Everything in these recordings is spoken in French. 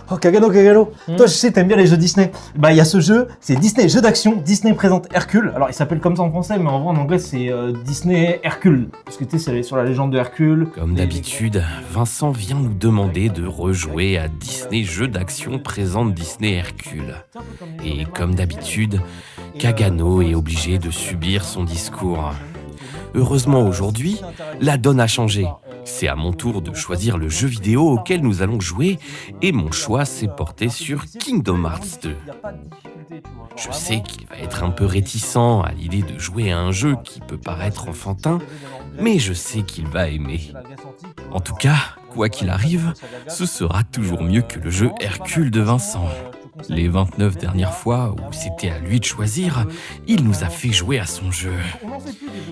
Oh, Kagano. Toi, je sais, t'aimes bien les jeux Disney. Bah, il y a ce jeu, c'est Disney Jeux d'action. Disney présente Hercule. Alors, il s'appelle comme ça en français, mais en vrai, en anglais, c'est Disney Hercule. Parce que tu sais, c'est sur la légende de Hercule. Comme d'habitude, Vincent vient nous demander de rejouer à Disney Jeux d'action présente Disney Hercule. Et comme d'habitude, Kagano est obligé de subir son discours. Heureusement aujourd'hui, la donne a changé. C'est à mon tour de choisir le jeu vidéo auquel nous allons jouer et mon choix s'est porté sur Kingdom Hearts 2. Je sais qu'il va être un peu réticent à l'idée de jouer à un jeu qui peut paraître enfantin, mais je sais qu'il va aimer. En tout cas, quoi qu'il arrive, ce sera toujours mieux que le jeu Hercule de Vincent. Les 29 dernières fois où c'était à lui de choisir, il nous a fait jouer à son jeu.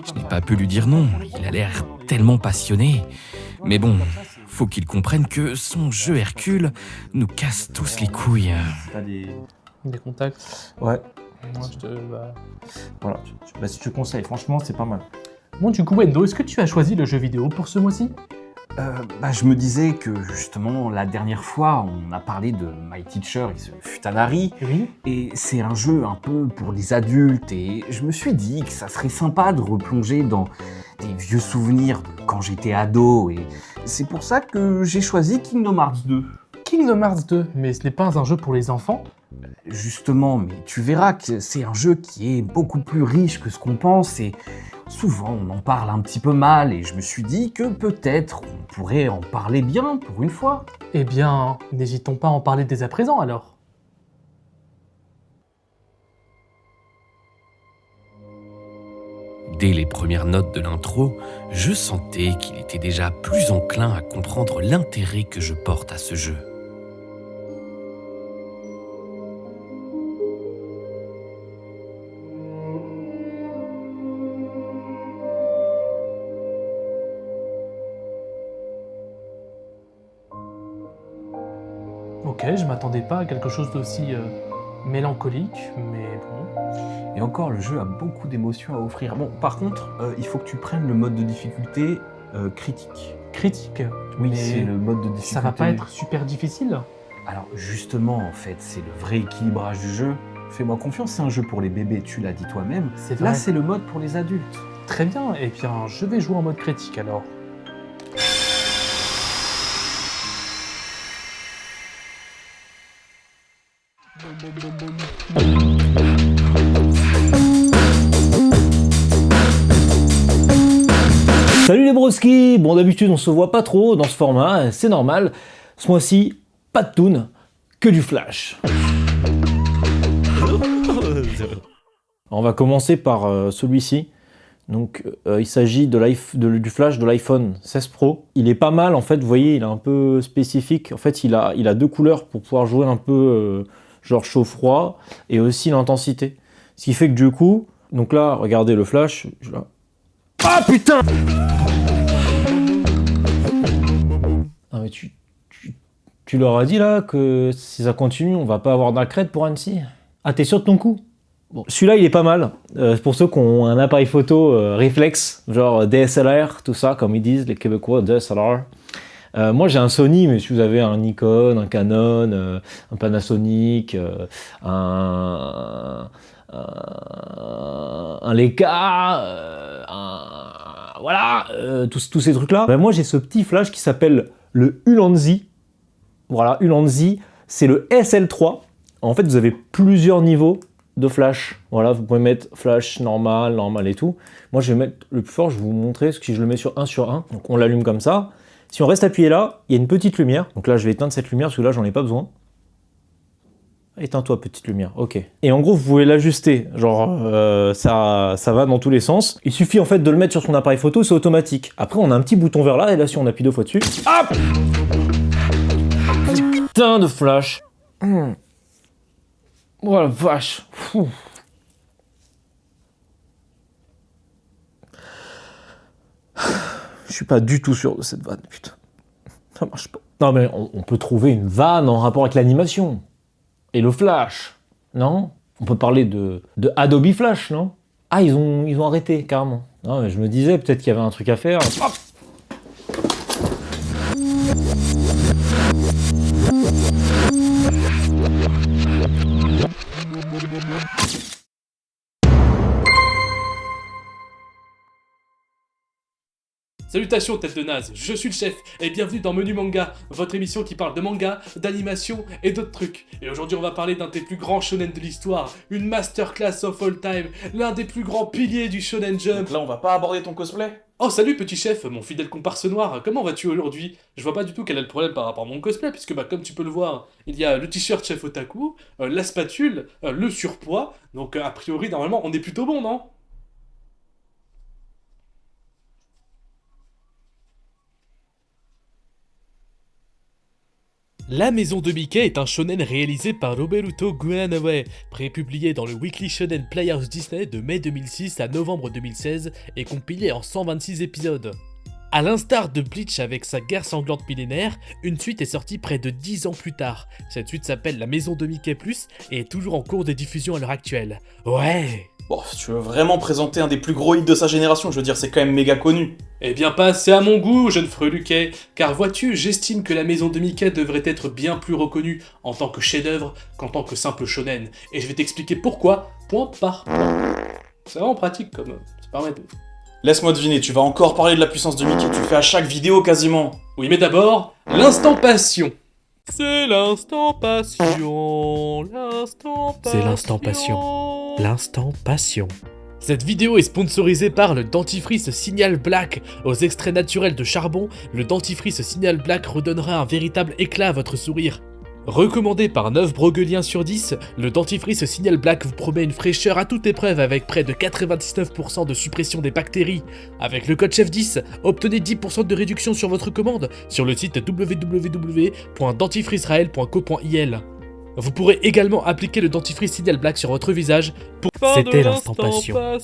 Je n'ai pas pu lui dire non, il a l'air tellement passionné. Mais bon, faut qu'il comprenne que son jeu Hercule nous casse tous les couilles. T'as des contacts. Ouais. Moi, je te... Voilà, si tu conseilles, franchement, c'est pas mal. Bon, du coup, Wendo, est-ce que tu as choisi le jeu vidéo pour ce mois-ci ? Je me disais que justement la dernière fois on a parlé de My Teacher Futanari Oui. et c'est un jeu un peu pour les adultes et je me suis dit que ça serait sympa de replonger dans des vieux souvenirs de quand j'étais ado et c'est pour ça que j'ai choisi Kingdom Hearts 2. Kingdom Hearts 2, mais ce n'est pas un jeu pour les enfants ? Justement, mais tu verras que c'est un jeu qui est beaucoup plus riche que ce qu'on pense et souvent on en parle un petit peu mal et je me suis dit que peut-être on pourrait en parler bien pour une fois. Eh bien, n'hésitons pas à en parler dès à présent alors. Dès les premières notes de l'intro, je sentais qu'il était déjà plus enclin à comprendre l'intérêt que je porte à ce jeu. Ok, je m'attendais pas à quelque chose d'aussi mélancolique, mais bon. Et encore, le jeu a beaucoup d'émotions à offrir. Bon, par contre, il faut que tu prennes le mode de difficulté critique. Critique. Oui, mais c'est le mode de difficulté. ça va pas être super difficile ? Alors justement, en fait, c'est le vrai équilibrage du jeu. Fais-moi confiance, c'est un jeu pour les bébés, tu l'as dit toi-même. C'est vrai. Là, c'est le mode pour les adultes. Très bien, et bien je vais jouer en mode critique alors. Salut les broskis. Bon, d'habitude, on se voit pas trop dans ce format, c'est normal. Ce mois-ci, pas de toon, que du flash. On va commencer par celui-ci. Donc, il s'agit du flash de l'iPhone 16 Pro. Il est pas mal, en fait, vous voyez, il est un peu spécifique. En fait, il a deux couleurs pour pouvoir jouer un peu genre chaud-froid et aussi l'intensité. Ce qui fait que du coup, donc là, regardez le flash. Ah putain! Ah mais tu leur as dit là que si ça continue, on va pas avoir d'acrède pour Annecy? Ah, t'es sûr de ton coup? Bon, celui-là, il est pas mal. Pour ceux qui ont un appareil photo réflexe, genre DSLR, tout ça, comme ils disent, les Québécois, DSLR. Moi, j'ai un Sony, mais si vous avez un Nikon, un Canon, un Panasonic, un Leica, voilà, tous ces trucs-là. Ben, moi, j'ai ce petit flash qui s'appelle le Ulanzi. Voilà, Ulanzi, c'est le SL3. En fait, vous avez plusieurs niveaux de flash. Voilà, vous pouvez mettre flash normal et tout. Moi, je vais mettre le plus fort, je vais vous montrer ce que je le mets sur 1 sur 1. Donc, on l'allume comme ça. Si on reste appuyé là, il y a une petite lumière. Donc là, je vais éteindre cette lumière parce que là, j'en ai pas besoin. Éteins-toi, petite lumière. Ok. Et en gros, vous pouvez l'ajuster. Genre, ça va dans tous les sens. Il suffit en fait de le mettre sur son appareil photo, c'est automatique. Après, on a un petit bouton vert là, et là, si on appuie 2 fois dessus, hop! Putain de flash. Oh la vache. Fou. Je suis pas du tout sûr de cette vanne, putain. Ça marche pas. Non mais on peut trouver une vanne en rapport avec l'animation. Et le flash, non? On peut parler de Adobe Flash, non? Ah, ils ont arrêté, carrément. Non mais je me disais, peut-être qu'il y avait un truc à faire. Hop! Salutations tête de naze, je suis le chef et bienvenue dans Menu Manga, votre émission qui parle de manga, d'animation et d'autres trucs. Et aujourd'hui on va parler d'un des plus grands shonen de l'histoire, une masterclass of all time, l'un des plus grands piliers du Shonen Jump. Là, on va pas aborder ton cosplay? Oh salut petit chef, mon fidèle comparse noir, comment vas-tu aujourd'hui? Je vois pas du tout quel est le problème par rapport à mon cosplay, puisque comme tu peux le voir, il y a le t-shirt chef otaku, la spatule, le surpoids, donc a priori normalement on est plutôt bon, non? La Maison de Mickey est un shonen réalisé par Roberto Guanawe, prépublié dans le Weekly Shonen Playhouse Disney de mai 2006 à novembre 2016 et compilé en 126 épisodes. A l'instar de Bleach avec sa guerre sanglante millénaire, une suite est sortie près de 10 ans plus tard. Cette suite s'appelle La Maison de Mickey Plus et est toujours en cours de diffusion à l'heure actuelle. Ouais! Bon, si tu veux vraiment présenter un des plus gros hits de sa génération, je veux dire, c'est quand même méga connu. Eh bien pas assez à mon goût, jeune freluquet, car vois-tu, j'estime que la Maison de Mickey devrait être bien plus reconnue en tant que chef-d'œuvre qu'en tant que simple shonen, et je vais t'expliquer pourquoi, point par point. C'est vraiment pratique comme ça permet de... Laisse-moi deviner, tu vas encore parler de la puissance de Mickey, tu le fais à chaque vidéo quasiment. Oui mais d'abord, l'instant passion. C'est l'instant passion, l'instant passion. C'est l'instant passion, l'instant passion. Cette vidéo est sponsorisée par le dentifrice Signal Black. Aux extraits naturels de charbon, le dentifrice Signal Black redonnera un véritable éclat à votre sourire. Recommandé par 9 brogueliens sur 10, le dentifrice Signal Black vous promet une fraîcheur à toute épreuve avec près de 99% de suppression des bactéries. Avec le code CHEF10, obtenez 10% de réduction sur votre commande sur le site www.dentifriceisrael.co.il. Vous pourrez également appliquer le dentifrice Signal Black sur votre visage pour... C'était l'instant passion.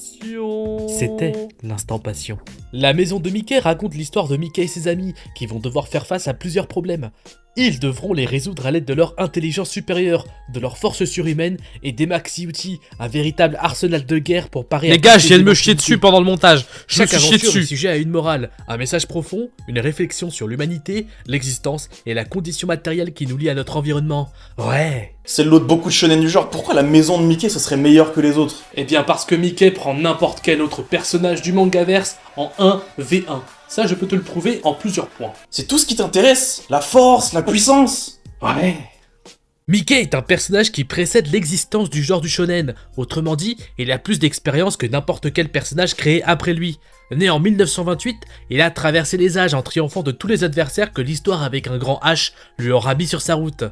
C'était l'instant passion. La maison de Mickey raconte l'histoire de Mickey et ses amis qui vont devoir faire face à plusieurs problèmes. Ils devront les résoudre à l'aide de leur intelligence supérieure, de leur force surhumaine et des maxi-outils, un véritable arsenal de guerre pour parer à... Les gars, je viens de me chier dessus pendant le montage. Je me Chaque suis chié aventure du dessus. sujet a une morale, un message profond, une réflexion sur l'humanité, l'existence et la condition matérielle qui nous lie à notre environnement. Ouais. C'est le lot de beaucoup de shonen du genre, pourquoi la maison de Mickey ce serait meilleur que les autres? Eh bien parce que Mickey prend n'importe quel autre personnage du mangaverse en 1v1. Ça je peux te le prouver en plusieurs points. C'est tout ce qui t'intéresse? La force, la puissance? Ouais. Mickey est un personnage qui précède l'existence du genre du shonen. Autrement dit, il a plus d'expérience que n'importe quel personnage créé après lui. Né en 1928, il a traversé les âges en triomphant de tous les adversaires que l'histoire avec un grand H lui aura mis sur sa route.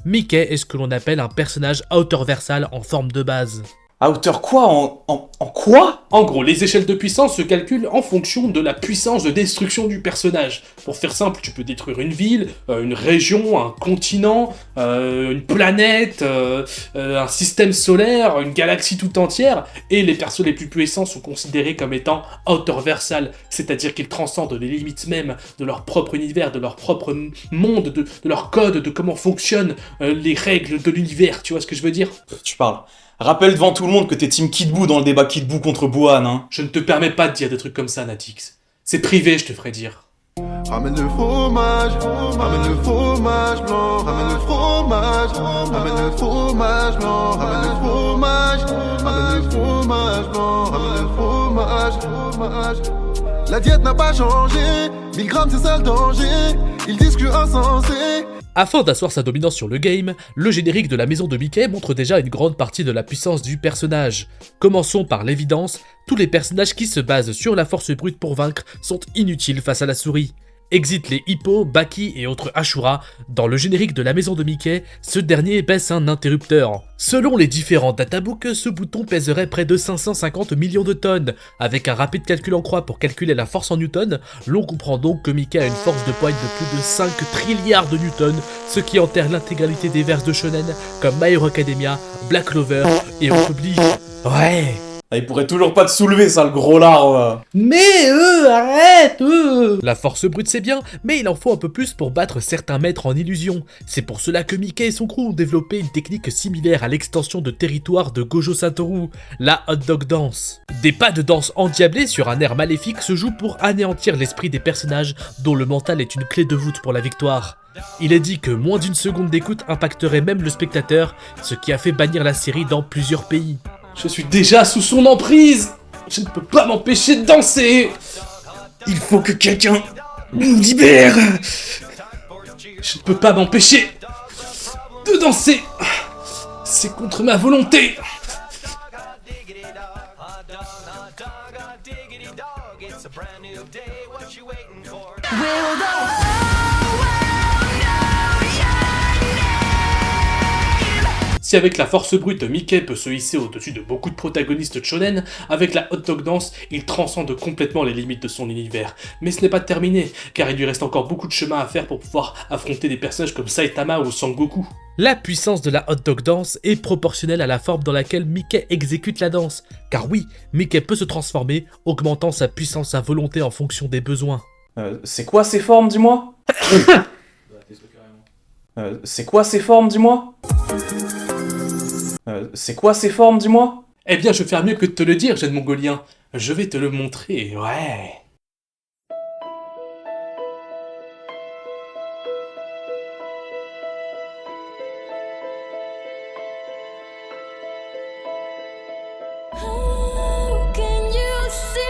Mickey est ce que l'on appelle un personnage outerversal en forme de base. À hauteur quoi? En quoi? En gros, les échelles de puissance se calculent en fonction de la puissance de destruction du personnage. Pour faire simple, tu peux détruire une ville, une région, un continent, une planète, un système solaire, une galaxie tout entière, et les persos les plus puissants sont considérés comme étant outerversal, c'est-à-dire qu'ils transcendent les limites même de leur propre univers, de leur propre monde, de leur code, de comment fonctionnent les règles de l'univers, tu vois ce que je veux dire? Tu parles. Rappelle devant tout le monde que t'es Team Kid Buu dans le débat Kid Buu contre Buan, hein. Je ne te permets pas de dire des trucs comme ça, Natix. C'est privé, je te ferai dire. Ramène le fromage, ramène le fromage blanc, ramène le fromage, ramène le fromage blanc, ramène le fromage, ramène le fromage blanc, ramène le fromage. La diète n'a pas changé, 1000 grammes c'est ça le danger, ils disent que insensé. Afin d'asseoir sa dominance sur le game, le générique de la maison de Mickey montre déjà une grande partie de la puissance du personnage. Commençons par l'évidence, tous les personnages qui se basent sur la force brute pour vaincre sont inutiles face à la souris. Exit les hippos, Baki et autres Ashura, dans le générique de la maison de Mickey, ce dernier baisse un interrupteur. Selon les différents databooks, ce bouton pèserait près de 550 millions de tonnes. Avec un rapide calcul en croix pour calculer la force en newton, l'on comprend donc que Mickey a une force de poigne de plus de 5 trilliards de newtons, ce qui enterre l'intégralité des verses de shonen comme My Hero Academia, Black Clover et autres Bleach. Ouais. Ah, il pourrait toujours pas te soulever, ça, le gros lard. Mais arrête La force brute c'est bien, mais il en faut un peu plus pour battre certains maîtres en illusion. C'est pour cela que Mickey et son crew ont développé une technique similaire à l'extension de territoire de Gojo Satoru, la hot dog dance. Des pas de danse endiablés sur un air maléfique se jouent pour anéantir l'esprit des personnages, dont le mental est une clé de voûte pour la victoire. Il est dit que moins d'une seconde d'écoute impacterait même le spectateur, ce qui a fait bannir la série dans plusieurs pays. Je suis déjà sous son emprise! Je ne peux pas m'empêcher de danser! Il faut que quelqu'un nous libère. Je ne peux pas m'empêcher de danser. C'est contre ma volonté. Si avec la force brute, Mickey peut se hisser au-dessus de beaucoup de protagonistes shonen, avec la hot dog dance, il transcende complètement les limites de son univers. Mais ce n'est pas terminé, car il lui reste encore beaucoup de chemin à faire pour pouvoir affronter des personnages comme Saitama ou Sangoku. La puissance de la hot dog dance est proportionnelle à la forme dans laquelle Mickey exécute la danse. Car oui, Mickey peut se transformer, augmentant sa puissance à volonté en fonction des besoins. C'est quoi ces formes, dis-moi C'est quoi ces formes, dis-moi C'est quoi ces formes, dis-moi Eh bien, je vais faire mieux que de te le dire, jeune mongolien. Je vais te le montrer, ouais. How can you see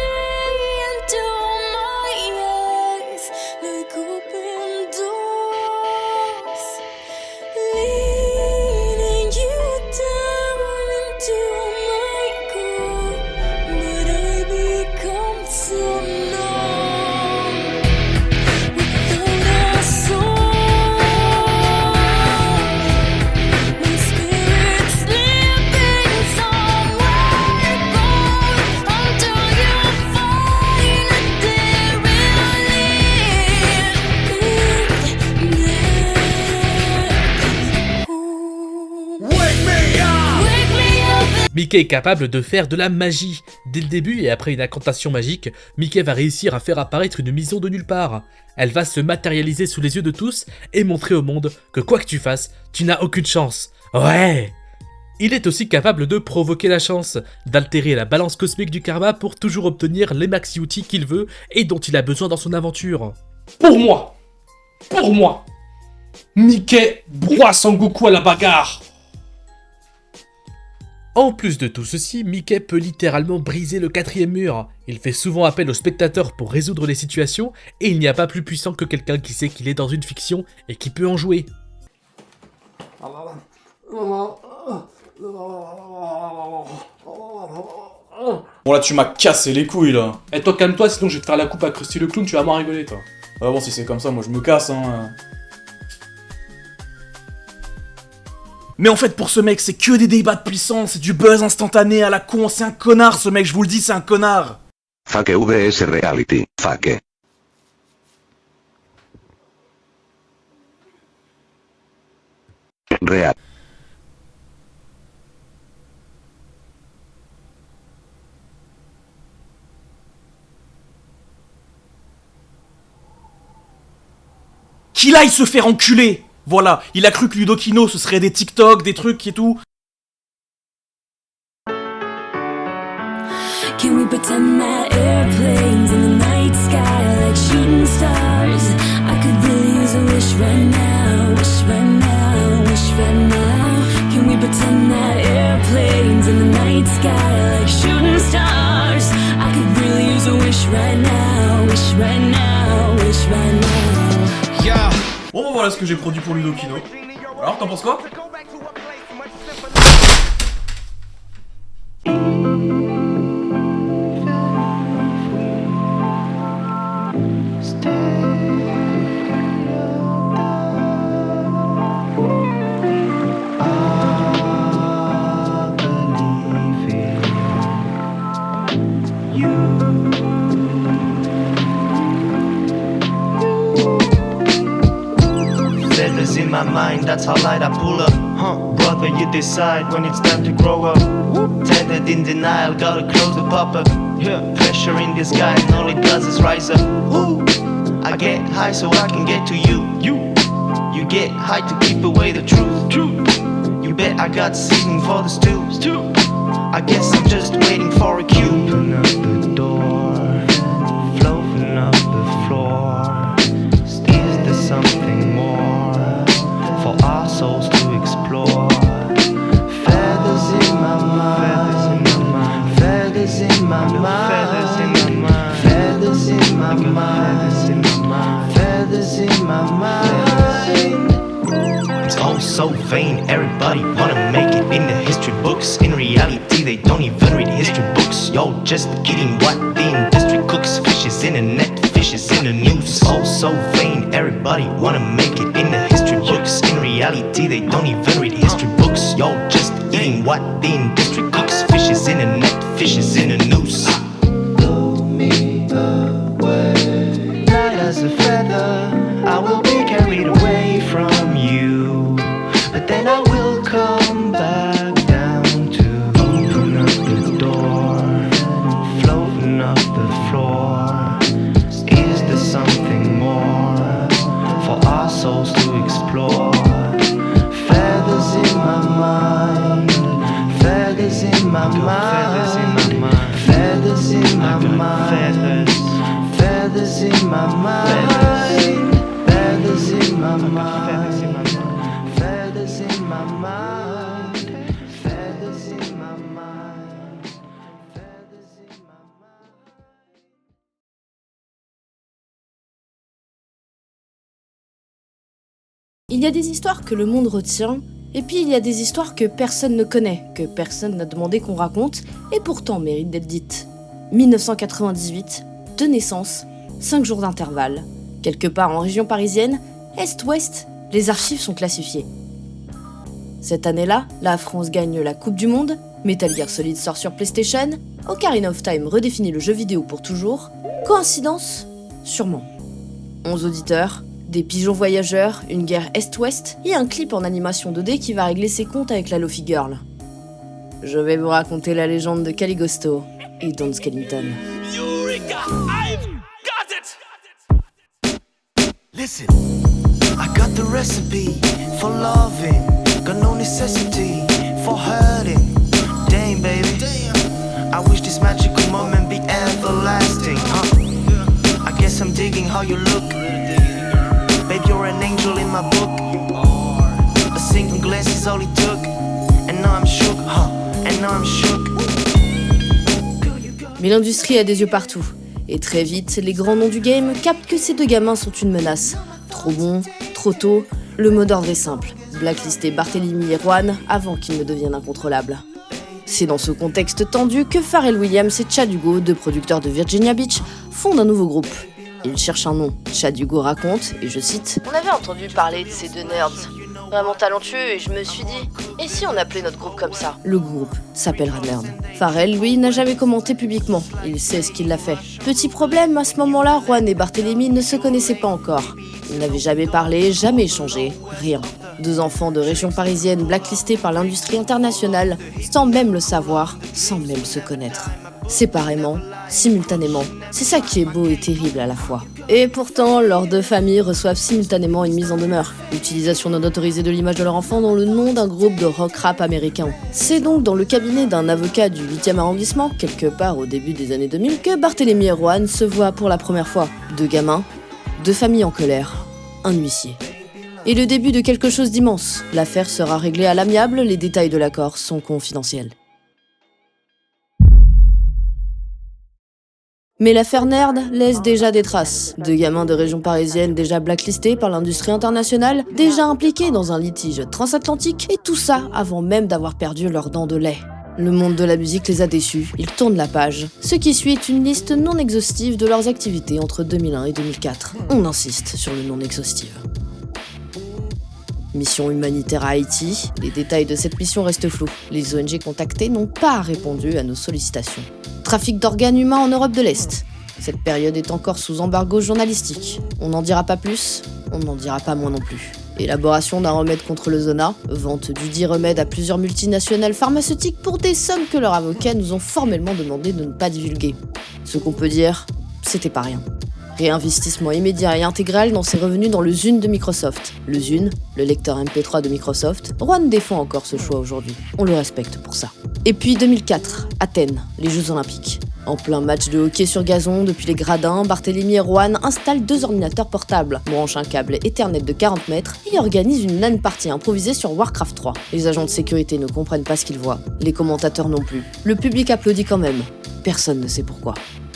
into my eyes like open doors, leading you down into my core? But I become so numb without a soul. My spirit's sleeping somewhere cold until you find a day Wake me up. Mickey est capable de faire de la magie. Dès le début et après une incantation magique, Mickey va réussir à faire apparaître une maison de nulle part. Elle va se matérialiser sous les yeux de tous et montrer au monde que quoi que tu fasses, tu n'as aucune chance. Ouais! Il est aussi capable de provoquer la chance, d'altérer la balance cosmique du karma pour toujours obtenir les maxi outils qu'il veut et dont il a besoin dans son aventure. Pour moi, Mickey broie Sangoku à la bagarre. En plus de tout ceci, Mickey peut littéralement briser le quatrième mur. Il fait souvent appel aux spectateurs pour résoudre les situations, et il n'y a pas plus puissant que quelqu'un qui sait qu'il est dans une fiction et qui peut en jouer. Bon là, tu m'as cassé les couilles, là. Et toi, calme-toi, sinon je vais te faire la coupe à Krusty le clown, tu vas m'en rigoler, toi. Ah bon, si c'est comme ça, moi je me casse, hein. Mais en fait, pour ce mec, c'est que des débats de puissance, c'est du buzz instantané à la con, c'est un connard ce mec, je vous le dis, c'est un connard. Fake vs Reality, fake. Real. Qu'il aille se faire enculer. Voilà, il a cru que Ludokino ce serait des TikTok, des trucs et tout. Can we pretend that airplanes in the night sky like shooting stars? I could really use a wish right now, wish right now, wish right now. Can we pretend that airplanes in the night sky like shooting stars? I could really use a wish right now, wish right now, wish right now. Yeah. Bon, voilà ce que j'ai produit pour Ludokino. Alors, t'en penses quoi? Feathers in my mind, that's how light I pull up. Brother, you decide when it's time to grow up. Tethered in denial, gotta close the pop up. Pressure in the sky, and all it does is rise up. I get high so I can get to you. You get high to keep away the truth. You bet I got seating for the stew. I guess I'm just waiting for a cue. Open up the door, floating up the floor. Is there something more for our souls to explore? Feathers in my mind, feathers in my mind, feathers in my mind, feathers in my mind. so vain. Everybody wanna make it in the history books. In reality, they don't even read history books. Yo, just kidding, what the industry cooks. Fishes in the net, fishes in the news. Oh, so vain. Everybody wanna make it in the history books. In reality, they don't even read history books. Yo, just eating what the industry cooks. Fishes in the net, fishes in the news. Blow me away, light as a feather. I will be carried away from you, but then I will come back down to open up the door, floating up the floor. Is there something more for our souls to explore? Feathers in my mind, feathers in my mind, feathers in my mind, feathers in my mind, feathers in my mind, feathers in my mind, feathers in my mind, feathers in my mind. Il y a des histoires que le monde retient, et puis il y a des histoires que personne ne connaît, que personne n'a demandé qu'on raconte, et pourtant méritent d'être dites. 1998, de naissance, 5 jours d'intervalle. Quelque part en région parisienne, Est-Ouest, les archives sont classifiées. Cette année-là, la France gagne la Coupe du Monde, Metal Gear Solid sort sur PlayStation, Ocarina of Time redéfinit le jeu vidéo pour toujours. Coïncidence ? Sûrement. 11 auditeurs, des pigeons voyageurs, une guerre Est-Ouest et un clip en animation 2D qui va régler ses comptes avec la Lofi Girl. Je vais vous raconter la légende de Caligostro et Don Skellington. Eureka! I've got it! Listen, I got the recipe for loving, got no necessity for hurting. Damn, baby, I wish this magical moment be everlasting, huh? I guess I'm digging how you look. Babe, you're an angel in my book. A single glance is all it took, and now I'm shook, huh? And now I'm shook. Mais l'industrie a des yeux partout. Et très vite, les grands noms du game captent que ces deux gamins sont une menace. Trop bons, trop tôt, le mot d'ordre est simple. Blacklister Barthélemy et Juan avant qu'ils ne deviennent incontrôlables. C'est dans ce contexte tendu que Pharrell Williams et Chad Hugo, deux producteurs de Virginia Beach, fondent un nouveau groupe. Ils cherchent un nom. Chad Hugo raconte, et je cite, « On avait entendu parler de ces deux nerds, vraiment talentueux, et je me suis dit, et si on appelait notre groupe comme ça ?» Le groupe s'appellera Nerd. Pharrell, lui, n'a jamais commenté publiquement. Il sait ce qu'il a fait. Petit problème, à ce moment-là, Juan et Barthélemy ne se connaissaient pas encore. Ils n'avaient jamais parlé, jamais échangé, rien. Deux enfants de région parisienne blacklistés par l'industrie internationale, sans même le savoir, sans même se connaître. Séparément, simultanément, c'est ça qui est beau et terrible à la fois. Et pourtant, leurs deux familles reçoivent simultanément une mise en demeure. L'utilisation non autorisée de l'image de leur enfant dans le nom d'un groupe de rock-rap américain. C'est donc dans le cabinet d'un avocat du 8e arrondissement, quelque part au début des années 2000, que Barthélemy et Juan se voient pour la première fois. Deux gamins, deux familles en colère, un huissier. Et le début de quelque chose d'immense. L'affaire sera réglée à l'amiable, les détails de l'accord sont confidentiels. Mais l'affaire Nerd laisse déjà des traces. Deux gamins de région parisienne déjà blacklistés par l'industrie internationale, déjà impliqués dans un litige transatlantique, et tout ça avant même d'avoir perdu leurs dents de lait. Le monde de la musique les a déçus, ils tournent la page. Ce qui suit est une liste non exhaustive de leurs activités entre 2001 et 2004. On insiste sur le non exhaustif. Mission humanitaire à Haïti, les détails de cette mission restent flous. Les ONG contactées n'ont pas répondu à nos sollicitations. Trafic d'organes humains en Europe de l'Est. Cette période est encore sous embargo journalistique. On n'en dira pas plus, on n'en dira pas moins non plus. Élaboration d'un remède contre le zona, vente du dit remède à plusieurs multinationales pharmaceutiques pour des sommes que leurs avocats nous ont formellement demandé de ne pas divulguer. Ce qu'on peut dire, c'était pas rien. Réinvestissement immédiat et intégral dans ses revenus dans le Zune de Microsoft. Le Zune, le lecteur MP3 de Microsoft, Juan défend encore ce choix aujourd'hui. On le respecte pour ça. Et puis 2004, Athènes, les Jeux Olympiques. En plein match de hockey sur gazon, depuis les gradins, Barthélemy et Juan installent deux ordinateurs portables, branchent un câble Ethernet de 40 mètres et organisent une LAN party improvisée sur Warcraft 3. Les agents de sécurité ne comprennent pas ce qu'ils voient, les commentateurs non plus. Le public applaudit quand même. Personne ne sait pourquoi.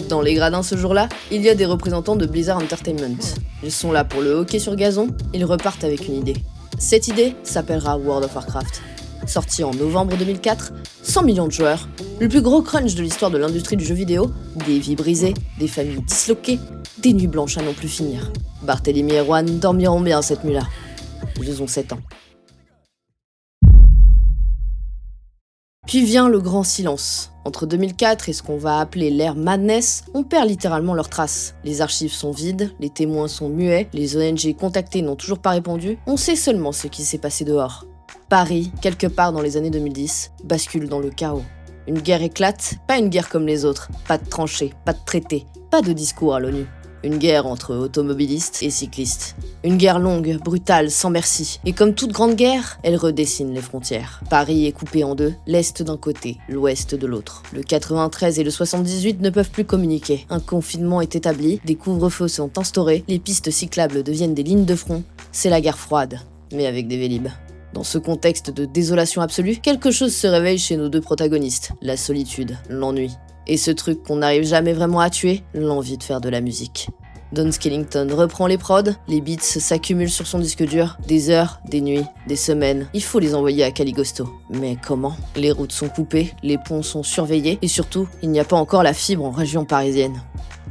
Dans les gradins ce jour-là, il y a des représentants de Blizzard Entertainment. Ils sont là pour le hockey sur gazon, ils repartent avec une idée. Cette idée s'appellera World of Warcraft. Sorti en novembre 2004, 100 millions de joueurs, le plus gros crunch de l'histoire de l'industrie du jeu vidéo, des vies brisées, des familles disloquées, des nuits blanches à n'en plus finir. Barthélemy et Juan dormiront bien cette nuit-là. Ils ont 7 ans. Puis vient le grand silence. Entre 2004 et ce qu'on va appeler l'ère Madness, on perd littéralement leurs traces. Les archives sont vides, les témoins sont muets, les ONG contactés n'ont toujours pas répondu, on sait seulement ce qui s'est passé dehors. Paris, quelque part dans les années 2010, bascule dans le chaos. Une guerre éclate, pas une guerre comme les autres, pas de tranchées, pas de traités, pas de discours à l'ONU. Une guerre entre automobilistes et cyclistes. Une guerre longue, brutale, sans merci. Et comme toute grande guerre, elle redessine les frontières. Paris est coupé en deux, l'Est d'un côté, l'Ouest de l'autre. Le 93 et le 78 ne peuvent plus communiquer. Un confinement est établi, des couvre-feux sont instaurés, les pistes cyclables deviennent des lignes de front. C'est la guerre froide, mais avec des Vélib'. Dans ce contexte de désolation absolue, quelque chose se réveille chez nos deux protagonistes. La solitude, l'ennui. Et ce truc qu'on n'arrive jamais vraiment à tuer, l'envie de faire de la musique. Don Skellington reprend les prods, les beats s'accumulent sur son disque dur, des heures, des nuits, des semaines, il faut les envoyer à Caligosto. Mais comment ? Les routes sont coupées, les ponts sont surveillés, et surtout, il n'y a pas encore la fibre en région parisienne.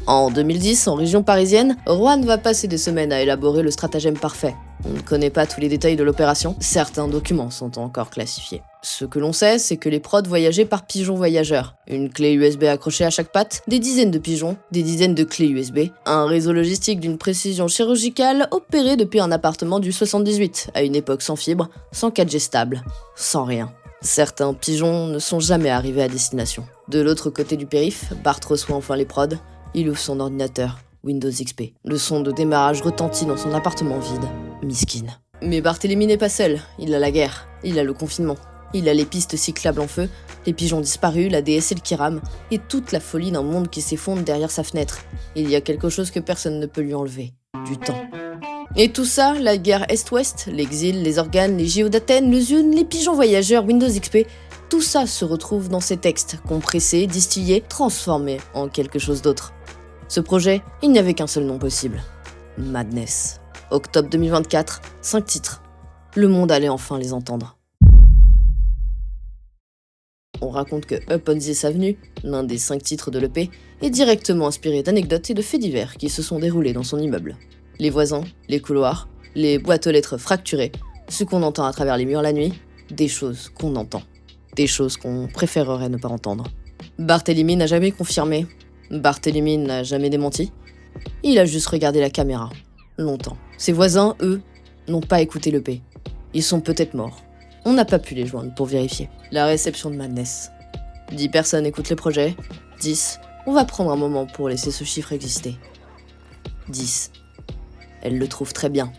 En 2010, en région parisienne, Juan va passer des semaines à élaborer le stratagème parfait. On ne connaît pas tous les détails de l'opération, certains documents sont encore classifiés. Ce que l'on sait, c'est que les prods voyageaient par pigeons voyageurs. Une clé USB accrochée à chaque patte, des dizaines de pigeons, des dizaines de clés USB, un réseau logistique d'une précision chirurgicale opéré depuis un appartement du 78, à une époque sans fibre, sans 4G stable, sans rien. Certains pigeons ne sont jamais arrivés à destination. De l'autre côté du périph', Bart reçoit enfin les prods, il ouvre son ordinateur, Windows XP. Le son de démarrage retentit dans son appartement vide. Miskin. Mais Barthélemy n'est pas seul, il a la guerre, il a le confinement, il a les pistes cyclables en feu, les pigeons disparus, la DSL qui rame, et toute la folie d'un monde qui s'effondre derrière sa fenêtre. Il y a quelque chose que personne ne peut lui enlever, du temps. Et tout ça, la guerre Est-Ouest, l'exil, les organes, les JO d'Athènes, le Zune, les pigeons voyageurs, Windows XP, tout ça se retrouve dans ces textes, compressés, distillés, transformés en quelque chose d'autre. Ce projet, il n'y avait qu'un seul nom possible. Madness. Octobre 2024, 5 titres. Le monde allait enfin les entendre. On raconte que Up on This Avenue, l'un des 5 titres de l'EP, est directement inspiré d'anecdotes et de faits divers qui se sont déroulés dans son immeuble. Les voisins, les couloirs, les boîtes aux lettres fracturées, ce qu'on entend à travers les murs la nuit, des choses qu'on entend. Des choses qu'on préférerait ne pas entendre. Barthélemy n'a jamais confirmé. Barthélemy n'a jamais démenti. Il a juste regardé la caméra. Longtemps. Ses voisins, eux, n'ont pas écouté l'EP. Ils sont peut-être morts. On n'a pas pu les joindre pour vérifier. La réception de Madness. 10 personnes écoutent le projet. 10. On va prendre un moment pour laisser ce chiffre exister. 10. Elles le trouvent très bien.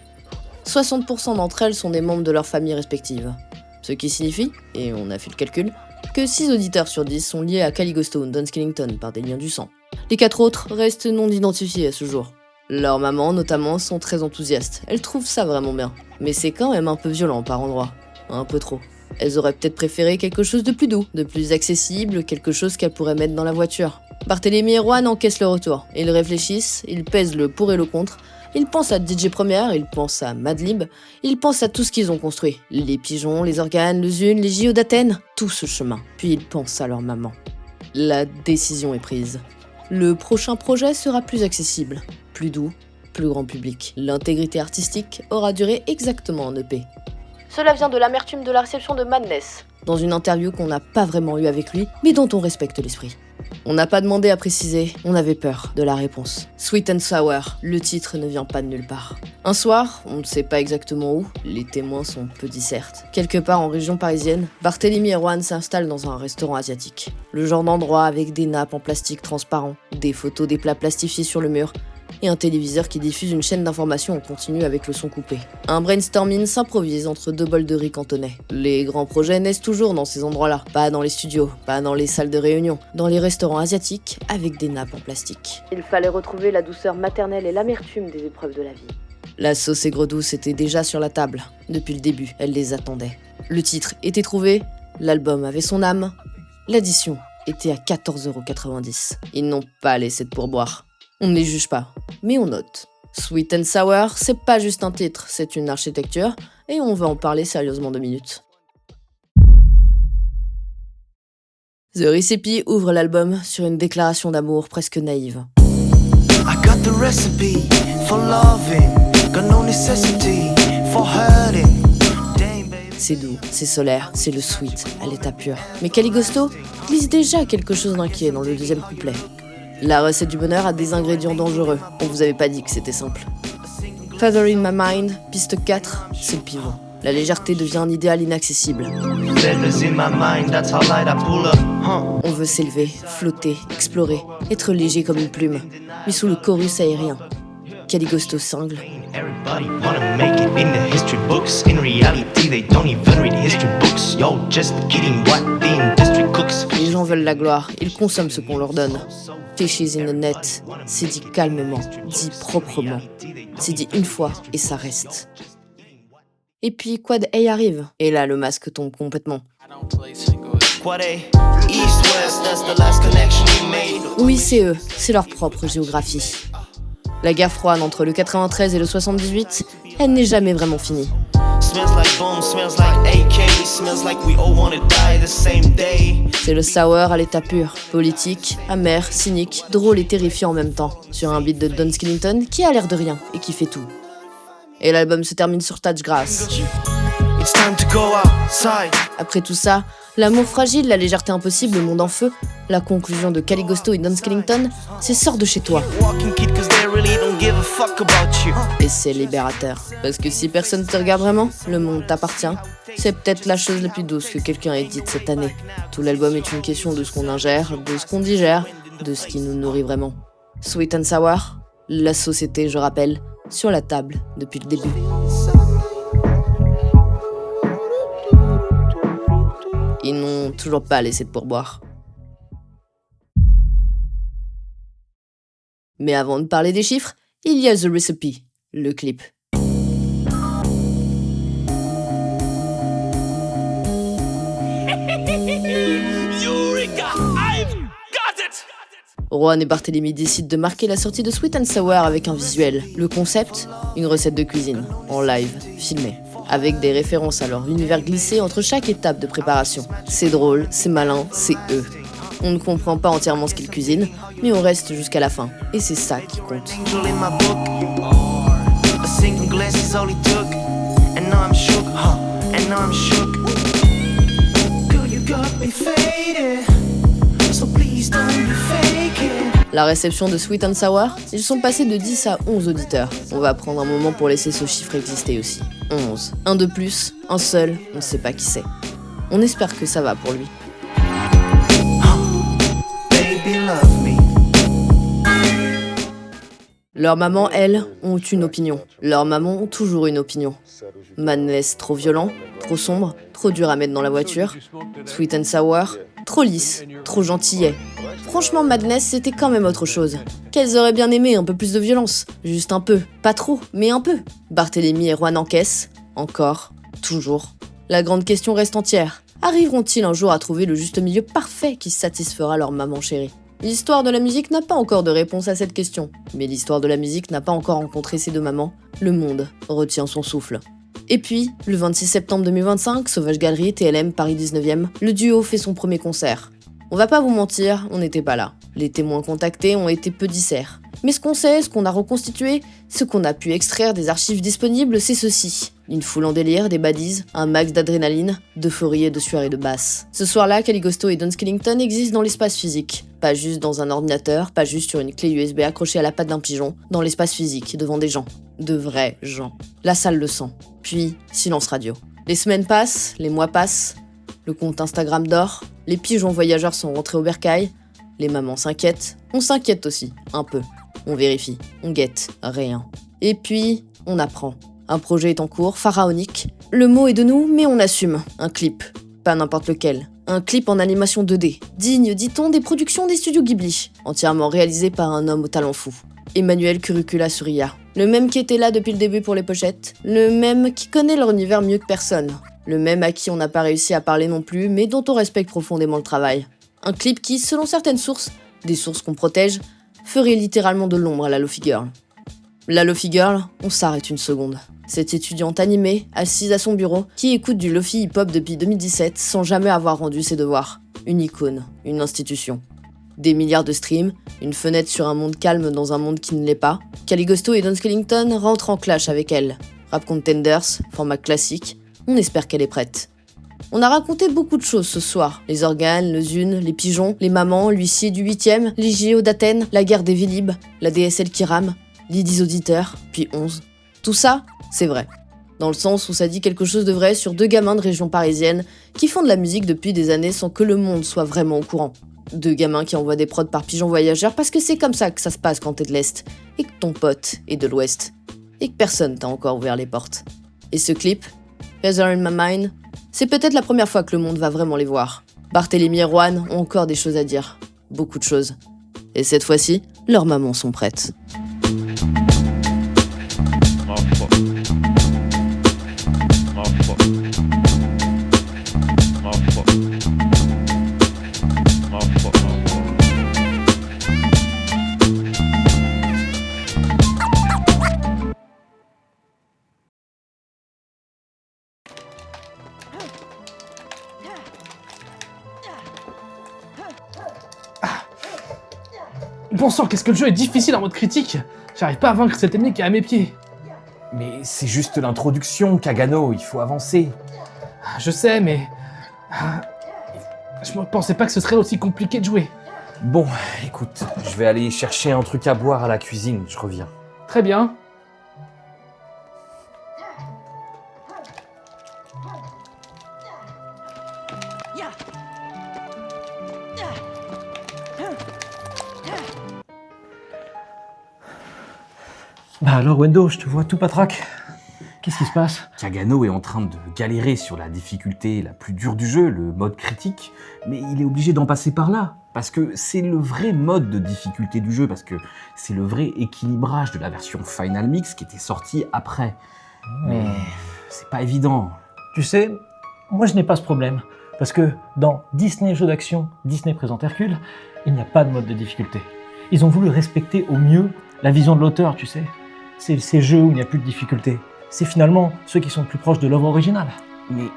60% d'entre elles sont des membres de leurs familles respectives. Ce qui signifie, et on a fait le calcul, que 6 auditeurs sur 10 sont liés à Caligosto ou Don Skellington par des liens du sang. Les 4 autres restent non identifiés à ce jour. Leurs mamans, notamment, sont très enthousiastes. Elles trouvent ça vraiment bien. Mais c'est quand même un peu violent par endroits. Un peu trop. Elles auraient peut-être préféré quelque chose de plus doux, de plus accessible, quelque chose qu'elles pourraient mettre dans la voiture. Barthélemy et Juan encaissent le retour. Ils réfléchissent, ils pèsent le pour et le contre. Ils pensent à DJ Première, ils pensent à Madlib, ils pensent à tout ce qu'ils ont construit. Les pigeons, les organes, le Zune, les JO d'Athènes, tout ce chemin. Puis ils pensent à leur maman. La décision est prise. Le prochain projet sera plus accessible, plus doux, plus grand public. L'intégrité artistique aura duré exactement en EP. Cela vient de l'amertume de la réception de Madness, dans une interview qu'on n'a pas vraiment eue avec lui, mais dont on respecte l'esprit. On n'a pas demandé à préciser, on avait peur de la réponse. Sweet and Sour, le titre ne vient pas de nulle part. Un soir, on ne sait pas exactement où, les témoins sont peu discertes. Quelque part en région parisienne, Barthélemy et Juan s'installent dans un restaurant asiatique. Le genre d'endroit avec des nappes en plastique transparent, des photos des plats plastifiés sur le mur, et un téléviseur qui diffuse une chaîne d'information en continu avec le son coupé. Un brainstorming s'improvise entre 2 bols de riz cantonais. Les grands projets naissent toujours dans ces endroits-là, pas dans les studios, pas dans les salles de réunion, dans les restaurants asiatiques avec des nappes en plastique. Il fallait retrouver la douceur maternelle et l'amertume des épreuves de la vie. La sauce aigre-douce était déjà sur la table. Depuis le début, elle les attendait. Le titre était trouvé, l'album avait son âme, l'addition était à 14,90 €. Ils n'ont pas laissé de pourboire. On ne les juge pas, mais on note. Sweet and Sour, c'est pas juste un titre, c'est une architecture, et on va en parler sérieusement 2 minutes. The Recipe ouvre l'album sur une déclaration d'amour presque naïve. I got the recipe for loving, got no necessity for hurting. C'est doux, c'est solaire, c'est le sweet, à l'état pur. Mais Caligosto glisse déjà quelque chose d'inquiet dans le deuxième couplet. La recette du bonheur a des ingrédients dangereux, on vous avait pas dit que c'était simple. Father in my mind, piste 4, c'est le pivot. La légèreté devient un idéal inaccessible. On veut s'élever, flotter, explorer, être léger comme une plume, mais sous le chorus aérien. Caligosto cingle. Les gens veulent la gloire, ils consomment ce qu'on leur donne. Fishes in the net, c'est dit calmement, dit proprement. C'est dit une fois et ça reste. Et puis Quad A arrive, et là le masque tombe complètement. Oui, c'est eux, c'est leur propre géographie. La guerre froide entre le 93 et le 78, elle n'est jamais vraiment finie. C'est le sour à l'état pur, politique, amer, cynique, drôle et terrifiant en même temps, sur un beat de Don Skellington qui a l'air de rien et qui fait tout. Et l'album se termine sur Touch Grass. Après tout ça, l'amour fragile, la légèreté impossible, le monde en feu, la conclusion de Caligosto et Don Skellington, c'est sors de chez toi. Et c'est libérateur. Parce que si personne te regarde vraiment, le monde t'appartient. C'est peut-être la chose la plus douce que quelqu'un ait dite cette année. Tout l'album est une question de ce qu'on ingère, de ce qu'on digère, de ce qui nous nourrit vraiment. Sweet and Sour, la société, je rappelle, sur la table depuis le début. Ils n'ont toujours pas laissé de pourboire. Mais avant de parler des chiffres, il y a The Recipe, le clip. Eureka! I've got it! Juan et Barthélemy décident de marquer la sortie de Sweet and Sour avec un visuel. Le concept, une recette de cuisine, en live, filmée, avec des références à leur univers glissé entre chaque étape de préparation. C'est drôle, c'est malin, c'est eux. On ne comprend pas entièrement ce qu'ils cuisinent, mais on reste jusqu'à la fin. Et c'est ça qui compte. La réception de Sweet and Sour, ils sont passés de 10 à 11 auditeurs. On va prendre un moment pour laisser ce chiffre exister aussi. 11. Un de plus, un seul, on ne sait pas qui c'est. On espère que ça va pour lui. Leurs mamans, elles, ont une opinion. Leurs mamans ont toujours une opinion. Madness trop violent, trop sombre, trop dur à mettre dans la voiture. Sweet and Sour, trop lisse, trop gentillet. Franchement, Madness, c'était quand même autre chose. Qu'elles auraient bien aimé un peu plus de violence. Juste un peu. Pas trop, mais un peu. Barthélemy et Juan encaissent. Encore. Toujours. La grande question reste entière. Arriveront-ils un jour à trouver le juste milieu parfait qui satisfera leur maman chérie ? L'histoire de la musique n'a pas encore de réponse à cette question. Mais l'histoire de la musique n'a pas encore rencontré ces deux mamans. Le monde retient son souffle. Et puis, le 26 septembre 2025, Sauvage Galerie, TLM, Paris 19e, le duo fait son premier concert. On va pas vous mentir, on n'était pas là. Les témoins contactés ont été peu disserts. Mais ce qu'on sait, ce qu'on a reconstitué, ce qu'on a pu extraire des archives disponibles, c'est ceci. Une foule en délire, des baddies, un max d'adrénaline, d'euphorie et de sueur et de basse. Ce soir-là, Caligosto et Don Skellington existent dans l'espace physique. Pas juste dans un ordinateur, pas juste sur une clé USB accrochée à la patte d'un pigeon, dans l'espace physique, devant des gens. De vrais gens. La salle le sent. Puis, silence radio. Les semaines passent, les mois passent, le compte Instagram dort, les pigeons voyageurs sont rentrés au bercail, les mamans s'inquiètent, on s'inquiète aussi, un peu. On vérifie, on guette, rien. Et puis, on apprend. Un projet est en cours, pharaonique. Le mot est de nous, mais on assume. Un clip. Pas n'importe lequel. Un clip en animation 2D. Digne, dit-on, des productions des studios Ghibli. Entièrement réalisé par un homme au talent fou. Emmanuel Curricula Surya. Le même qui était là depuis le début pour les pochettes. Le même qui connaît leur univers mieux que personne. Le même à qui on n'a pas réussi à parler non plus, mais dont on respecte profondément le travail. Un clip qui, selon certaines sources, des sources qu'on protège, ferait littéralement de l'ombre à la Lofi Girl. La Lofi Girl, on s'arrête une seconde. Cette étudiante animée, assise à son bureau, qui écoute du Lofi hip-hop depuis 2017 sans jamais avoir rendu ses devoirs. Une icône, une institution. Des milliards de streams, une fenêtre sur un monde calme dans un monde qui ne l'est pas. Caligosto et Don Skellington rentrent en clash avec elle. Rap Contenders, format classique, on espère qu'elle est prête. On a raconté beaucoup de choses ce soir. Les organes, le Zune, les pigeons, les mamans, l'huissier du 8e, les JO d'Athènes, la guerre des Vélib, la DSL qui rame, les 10 auditeurs, puis 11. Tout ça, c'est vrai. Dans le sens où ça dit quelque chose de vrai sur 2 gamins de région parisienne qui font de la musique depuis des années sans que le monde soit vraiment au courant. 2 gamins qui envoient des prods par pigeon voyageur parce que c'est comme ça que ça se passe quand t'es de l'Est, et que ton pote est de l'Ouest, et que personne t'a encore ouvert les portes. Et ce clip, Feather in My Mind, c'est peut-être la première fois que le monde va vraiment les voir. Barthélémy et Roanne ont encore des choses à dire. Beaucoup de choses. Et cette fois-ci, leurs mamans sont prêtes. Bon sang, qu'est-ce que le jeu est difficile en mode critique. J'arrive pas à vaincre cet ennemi qui est à mes pieds. Mais c'est juste l'introduction, Kagano, il faut avancer. Je sais, mais... Je ne pensais pas que ce serait aussi compliqué de jouer. Bon, écoute, je vais aller chercher un truc à boire à la cuisine, je reviens. Très bien. Bah alors Wendo, je te vois tout patraque. Qu'est-ce qui se passe? Kagano est en train de galérer sur la difficulté la plus dure du jeu, le mode critique, mais il est obligé d'en passer par là. Parce que c'est le vrai mode de difficulté du jeu, parce que c'est le vrai équilibrage de la version Final Mix qui était sortie après. Mais c'est pas évident. Tu sais, moi je n'ai pas ce problème. Parce que dans Disney Jeux d'action, Disney présente Hercule, il n'y a pas de mode de difficulté. Ils ont voulu respecter au mieux la vision de l'auteur, tu sais. C'est ces jeux où il n'y a plus de difficulté. C'est finalement ceux qui sont le plus proches de l'œuvre originale. Mais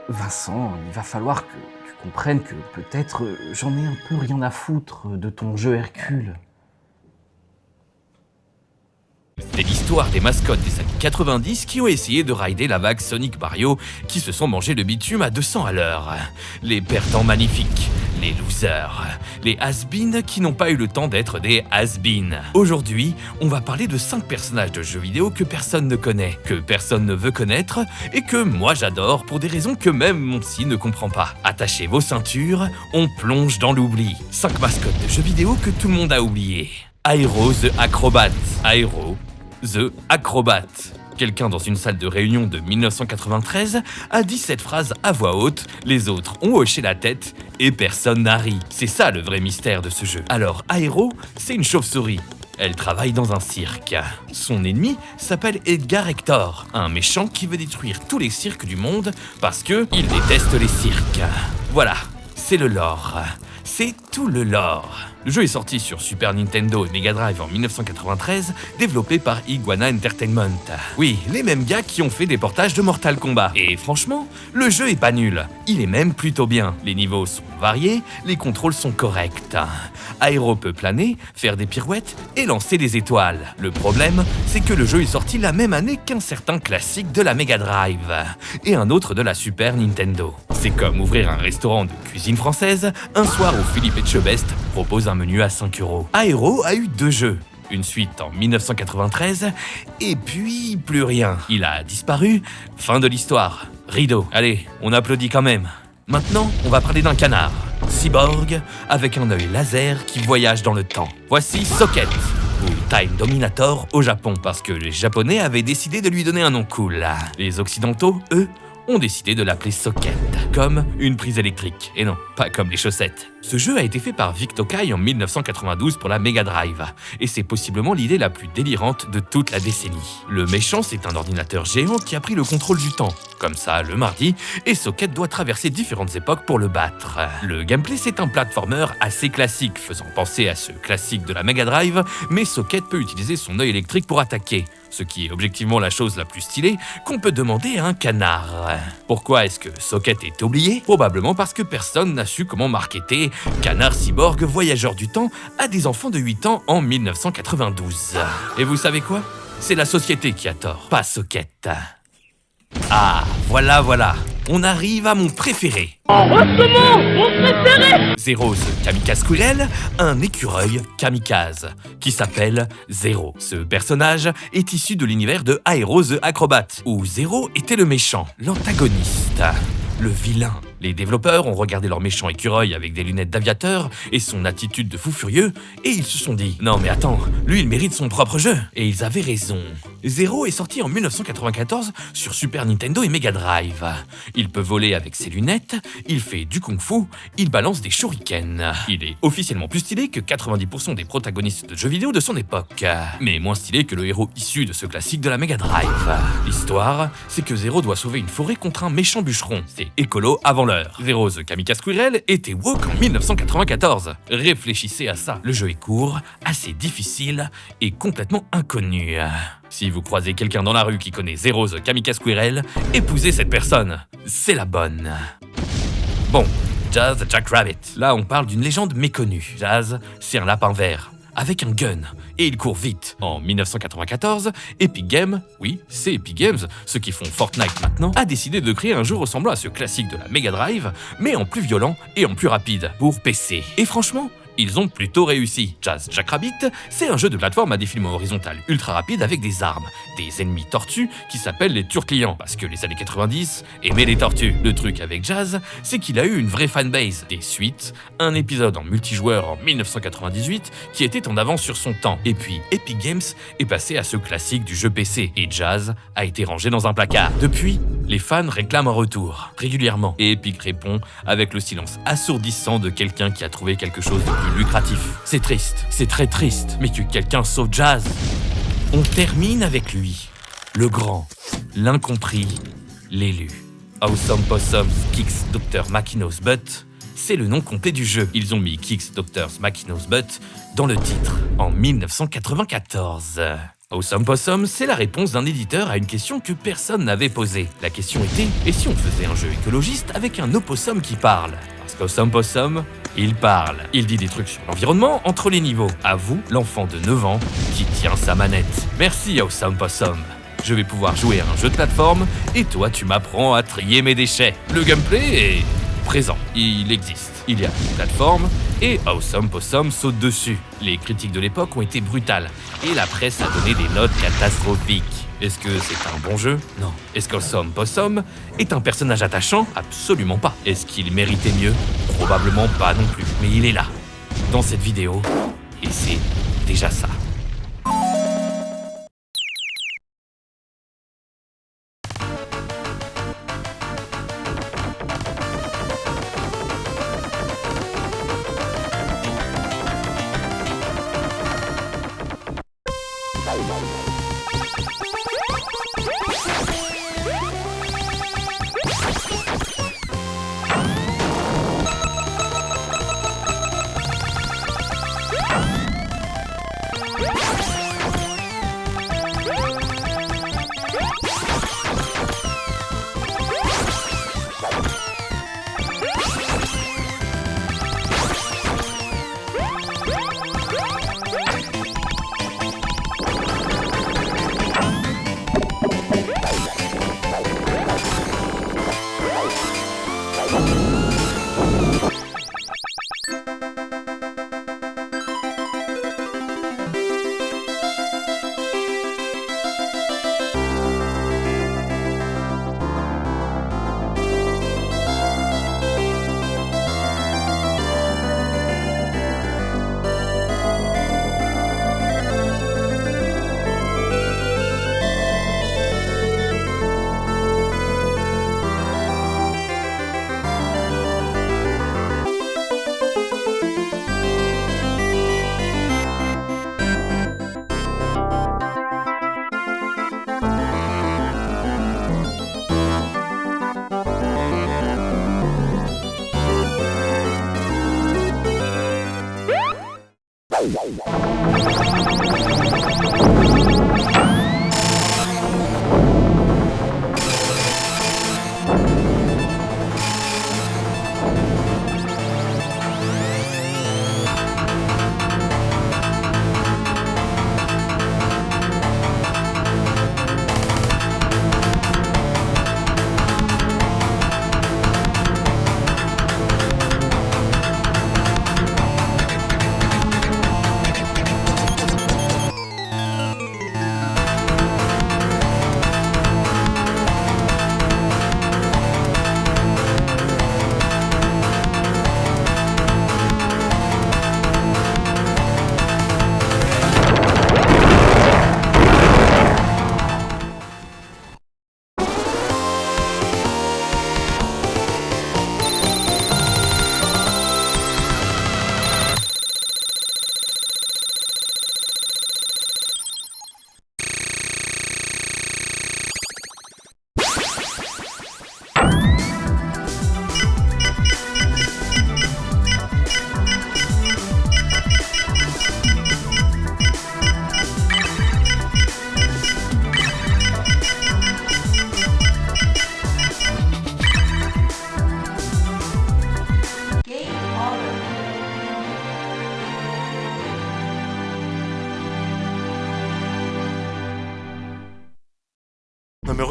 Vincent, il va falloir que tu comprennes que peut-être j'en ai un peu rien à foutre de ton jeu Hercule. C'est l'histoire des mascottes des années 90 qui ont essayé de rider la vague Sonic Mario, qui se sont mangés le bitume à 200 à l'heure. Les perdants magnifiques, les losers, les has-been qui n'ont pas eu le temps d'être des has-been. Aujourd'hui, on va parler de 5 personnages de jeux vidéo que personne ne connaît, que personne ne veut connaître, et que moi j'adore pour des raisons que même mon psy ne comprend pas. Attachez vos ceintures, on plonge dans l'oubli. 5 mascottes de jeux vidéo que tout le monde a oubliées. Aero the Acrobat. Aero the Acrobat. Quelqu'un dans une salle de réunion de 1993 a dit cette phrase à voix haute, les autres ont hoché la tête et personne n'a ri. C'est ça le vrai mystère de ce jeu. Alors Aero, c'est une chauve-souris. Elle travaille dans un cirque. Son ennemi s'appelle Edgar Hector, un méchant qui veut détruire tous les cirques du monde parce que il déteste les cirques. Voilà, c'est le lore. C'est tout le lore. Le jeu est sorti sur Super Nintendo et Mega Drive en 1993, développé par Iguana Entertainment. Oui, les mêmes gars qui ont fait des portages de Mortal Kombat. Et franchement, le jeu est pas nul. Il est même plutôt bien. Les niveaux sont variés, les contrôles sont corrects. Aero peut planer, faire des pirouettes et lancer des étoiles. Le problème, c'est que le jeu est sorti la même année qu'un certain classique de la Mega Drive et un autre de la Super Nintendo. C'est comme ouvrir un restaurant de cuisine française un soir où Philippe Etchebest propose un menu à 5 €. Aero a eu 2 jeux. Une suite en 1993, et puis plus rien. Il a disparu, fin de l'histoire. Rideau. Allez, on applaudit quand même. Maintenant, on va parler d'un canard. Cyborg, avec un œil laser qui voyage dans le temps. Voici Socket, ou Time Dominator au Japon, parce que les Japonais avaient décidé de lui donner un nom cool. Les Occidentaux, eux, ont décidé de l'appeler Socket. comme une prise électrique. Et non, pas comme les chaussettes. Ce jeu a été fait par Vic Tokai en 1992 pour la Mega Drive, et c'est possiblement l'idée la plus délirante de toute la décennie. Le méchant, c'est un ordinateur géant qui a pris le contrôle du temps, comme ça le mardi, et Socket doit traverser différentes époques pour le battre. Le gameplay, c'est un platformer assez classique, faisant penser à ce classique de la Mega Drive, mais Socket peut utiliser son œil électrique pour attaquer, ce qui est objectivement la chose la plus stylée qu'on peut demander à un canard. Pourquoi est-ce que Socket est oublié? Probablement parce que personne n'a su comment marketer Canard Cyborg Voyageur du Temps à des enfants de 8 ans en 1992. Et vous savez quoi? C'est la société qui a tort, pas Socket. Ah, voilà, on arrive à mon préféré. En recevant mon préféré. Zero the Kamikaze Squirrel, un écureuil kamikaze, qui s'appelle Zero. Ce personnage est issu de l'univers de Aero the Acrobat, où Zero était le méchant, l'antagoniste, le vilain. Les développeurs ont regardé leur méchant écureuil avec des lunettes d'aviateur et son attitude de fou furieux, et ils se sont dit « Non mais attends, lui il mérite son propre jeu !» Et ils avaient raison. Zero est sorti en 1994 sur Super Nintendo et Mega Drive. Il peut voler avec ses lunettes, il fait du kung-fu, il balance des shurikens. Il est officiellement plus stylé que 90% des protagonistes de jeux vidéo de son époque, mais moins stylé que le héros issu de ce classique de la Mega Drive. L'histoire, c'est que Zero doit sauver une forêt contre un méchant bûcheron. C'est écolo avant l'heure. Zero the Kamikaze Squirrel était woke en 1994. Réfléchissez à ça. Le jeu est court, assez difficile et complètement inconnu. Si vous croisez quelqu'un dans la rue qui connaît Zero the Kamikaze Squirrel, épousez cette personne. C'est la bonne. Bon, Jazz the Jackrabbit. Là, on parle d'une légende méconnue. Jazz, c'est un lapin vert avec un gun, et il court vite. En 1994, Epic Games, oui, c'est Epic Games, ceux qui font Fortnite maintenant, a décidé de créer un jeu ressemblant à ce classique de la Mega Drive, mais en plus violent et en plus rapide, pour PC. Et franchement, ils ont plutôt réussi. Jazz Jackrabbit, c'est un jeu de plateforme à défilement horizontal ultra rapide avec des armes, des ennemis tortues qui s'appellent les Turclians, parce que les années 90 aimaient les tortues. Le truc avec Jazz, c'est qu'il a eu une vraie fanbase, des suites, un épisode en multijoueur en 1998 qui était en avance sur son temps. Et puis Epic Games est passé à ce classique du jeu PC, et Jazz a été rangé dans un placard. Depuis, les fans réclament un retour, régulièrement, et Epic répond avec le silence assourdissant de quelqu'un qui a trouvé quelque chose de plus lucratif. C'est triste, c'est très triste, mais que quelqu'un sauve Jazz. On termine avec lui, le grand, l'incompris, l'élu. Awesome Possums Kicks Dr. Makino's Butt, c'est le nom complet du jeu. Ils ont mis Kicks Dr. Makino's Butt dans le titre, en 1994. Awesome Possum, c'est la réponse d'un éditeur à une question que personne n'avait posée. La question était, et si on faisait un jeu écologiste avec un opossum qui parle? Parce qu'Awesome Possum, il parle. Il dit des trucs sur l'environnement entre les niveaux. À vous, l'enfant de 9 ans, qui tient sa manette. Merci Awesome Possum. Je vais pouvoir jouer à un jeu de plateforme, et toi tu m'apprends à trier mes déchets. Le gameplay est présent, il existe. Il y a une plateforme et Awesome Possum saute dessus. Les critiques de l'époque ont été brutales et la presse a donné des notes catastrophiques. Est-ce que c'est un bon jeu? Non. Est-ce qu'Awesome Possum est un personnage attachant? Absolument pas. Est-ce qu'il méritait mieux? Probablement pas non plus. Mais il est là, dans cette vidéo, et c'est déjà ça.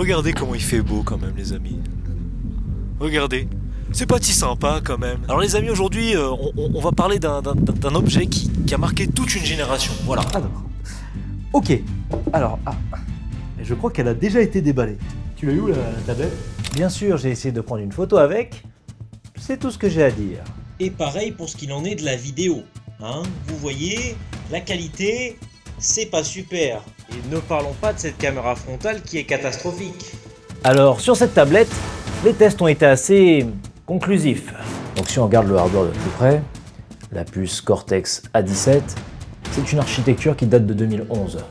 Regardez comment il fait beau quand même les amis. Regardez. C'est pas si sympa quand même. Alors les amis, aujourd'hui, on va parler d'un objet qui a marqué toute une génération. Voilà. Alors. Ok. Alors, je crois qu'elle a déjà été déballée. Tu l'as eu où la tablette? Bien sûr, j'ai essayé de prendre une photo avec. C'est tout ce que j'ai à dire. Et pareil pour ce qu'il en est de la vidéo. Hein, vous voyez, la qualité, c'est pas super. Et ne parlons pas de cette caméra frontale qui est catastrophique. Alors, sur cette tablette, les tests ont été assez conclusifs. Donc si on regarde le hardware de plus près, la puce Cortex A17, c'est une architecture qui date de 2011.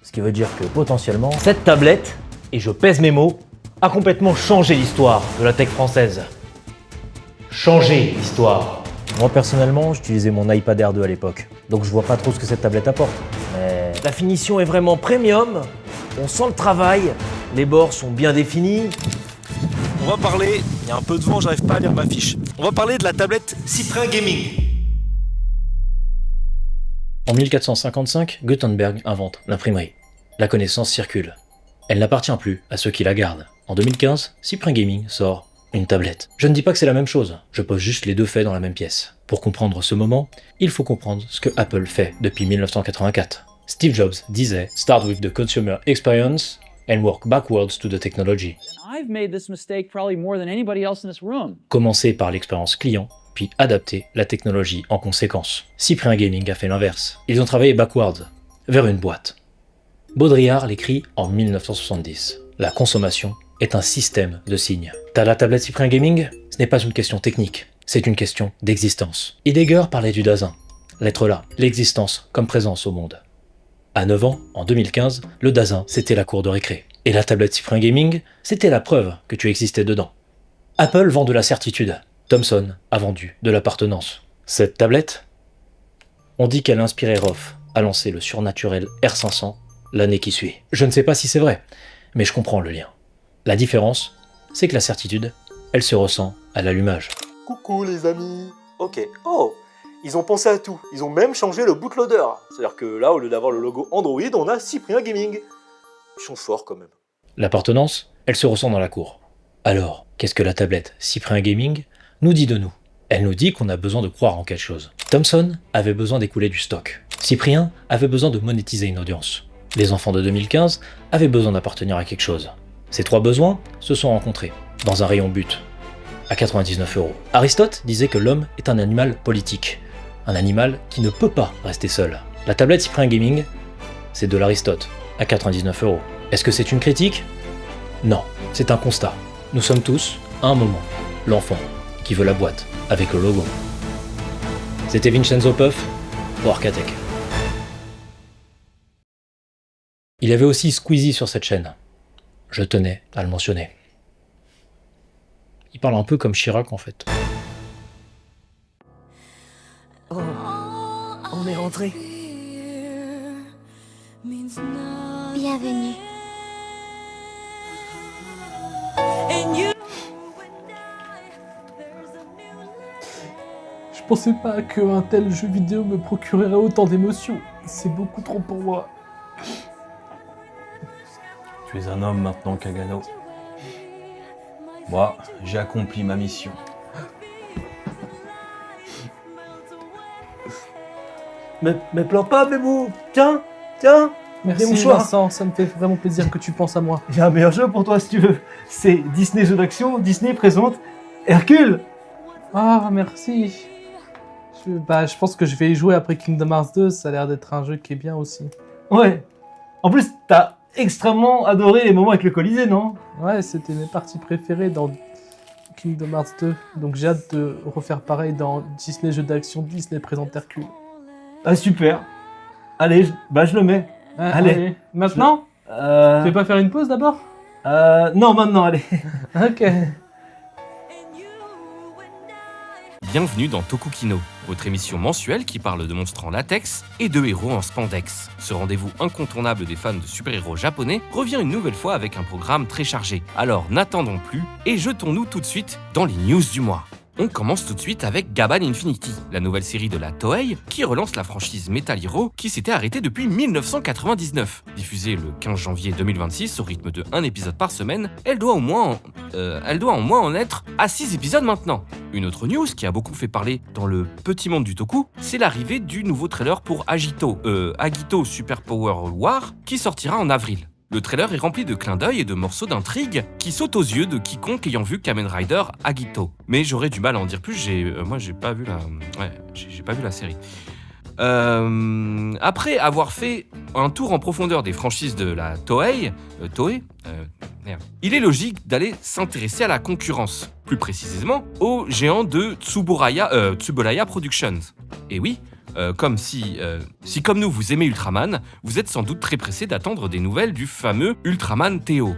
Ce qui veut dire que potentiellement, cette tablette, et je pèse mes mots, a complètement changé l'histoire de la tech française. Changer l'histoire. Moi personnellement, j'utilisais mon iPad Air 2 à l'époque, donc je vois pas trop ce que cette tablette apporte. Mais la finition est vraiment premium, on sent le travail, les bords sont bien définis. On va parler, il y a un peu de vent, j'arrive pas à lire ma fiche. On va parler de la tablette Cyprien Gaming. En 1455, Gutenberg invente l'imprimerie. La connaissance circule. Elle n'appartient plus à ceux qui la gardent. En 2015, Cyprien Gaming sort une tablette. Je ne dis pas que c'est la même chose, je pose juste les deux faits dans la même pièce. Pour comprendre ce moment, il faut comprendre ce que Apple fait depuis 1984. Steve Jobs disait « Start with the consumer experience and work backwards to the technology ». I've made this mistake probably more than anybody else in this room. Commencer par l'expérience client, puis adapter la technologie en conséquence. Cyprien Gaming a fait l'inverse. Ils ont travaillé backwards, vers une boîte. Baudrillard l'écrit en 1970. La consommation est un système de signes. T'as la tablette Cyprien Gaming? Ce n'est pas une question technique, c'est une question d'existence. Heidegger parlait du Dasein, l'être là, l'existence comme présence au monde. À 9 ans, en 2015, le Dasein, c'était la cour de récré. Et la tablette Cyprien Gaming, c'était la preuve que tu existais dedans. Apple vend de la certitude. Thomson a vendu de l'appartenance. Cette tablette, on dit qu'elle a inspiré Roth à lancer le surnaturel R500 l'année qui suit. Je ne sais pas si c'est vrai, mais je comprends le lien. La différence, c'est que la certitude, elle se ressent à l'allumage. Coucou les amis. Ok. Oh, ils ont pensé à tout. Ils ont même changé le bootloader. C'est-à-dire que là, au lieu d'avoir le logo Android, on a Cyprien Gaming. Ils sont forts quand même. L'appartenance, elle se ressent dans la cour. Alors, qu'est-ce que la tablette Cyprien Gaming nous dit de nous? Elle nous dit qu'on a besoin de croire en quelque chose. Thomson avait besoin d'écouler du stock. Cyprien avait besoin de monétiser une audience. Les enfants de 2015 avaient besoin d'appartenir à quelque chose. Ces trois besoins se sont rencontrés dans un rayon but, à 99 €. Aristote disait que l'homme est un animal politique, un animal qui ne peut pas rester seul. La tablette Cyprien Gaming, c'est de l'Aristote, à 99 €. Est-ce que c'est une critique? Non, c'est un constat. Nous sommes tous, à un moment, l'enfant qui veut la boîte avec le logo. C'était Vincenzo Puff pour Arcatech. Il y avait aussi Squeezie sur cette chaîne. Je tenais à le mentionner. Il parle un peu comme Chirac en fait. Oh, on est rentré. Bienvenue. Je pensais pas qu'un tel jeu vidéo me procurerait autant d'émotions. C'est beaucoup trop pour moi. Tu es un homme maintenant, Kagano. Moi, j'ai accompli ma mission. Mais pleure pas, Bébou. Tiens. Merci Vincent, ça me fait vraiment plaisir que tu penses à moi. J'ai un meilleur jeu pour toi si tu veux. C'est Disney Jeux d'Action, Disney présente Hercule. Ah, merci. Je pense que je vais y jouer après Kingdom Hearts 2, ça a l'air d'être un jeu qui est bien aussi. Ouais. En plus, t'as extrêmement adoré les moments avec le Colisée, non? Ouais, c'était mes parties préférées dans Kingdom Hearts 2. Donc j'ai hâte de refaire pareil dans Disney Jeux d'Action, Disney présente Hercule. Ah super. Allez, je le mets. Allez. Maintenant Tu veux pas faire une pause d'abord Non, maintenant, allez. Ok. Bienvenue dans Tokukino, votre émission mensuelle qui parle de monstres en latex et de héros en spandex. Ce rendez-vous incontournable des fans de super-héros japonais revient une nouvelle fois avec un programme très chargé. Alors n'attendons plus et jetons-nous tout de suite dans les news du mois. On commence tout de suite avec Gaban Infinity, la nouvelle série de la Toei qui relance la franchise Metal Hero qui s'était arrêtée depuis 1999. Diffusée le 15 janvier 2026 au rythme de 1 épisode par semaine, elle doit au moins en être à 6 épisodes maintenant. Une autre news qui a beaucoup fait parler dans le petit monde du toku, c'est l'arrivée du nouveau trailer pour Agito Super Power War qui sortira en avril. Le trailer est rempli de clins d'œil et de morceaux d'intrigue qui sautent aux yeux de quiconque ayant vu Kamen Rider Agito. Mais j'aurais du mal à en dire plus, j'ai pas vu la série. Après avoir fait un tour en profondeur des franchises de la Toei, il est logique d'aller s'intéresser à la concurrence, plus précisément au géant de Tsuburaya Productions. Et oui, si comme nous vous aimez Ultraman, vous êtes sans doute très pressé d'attendre des nouvelles du fameux Ultraman Théo.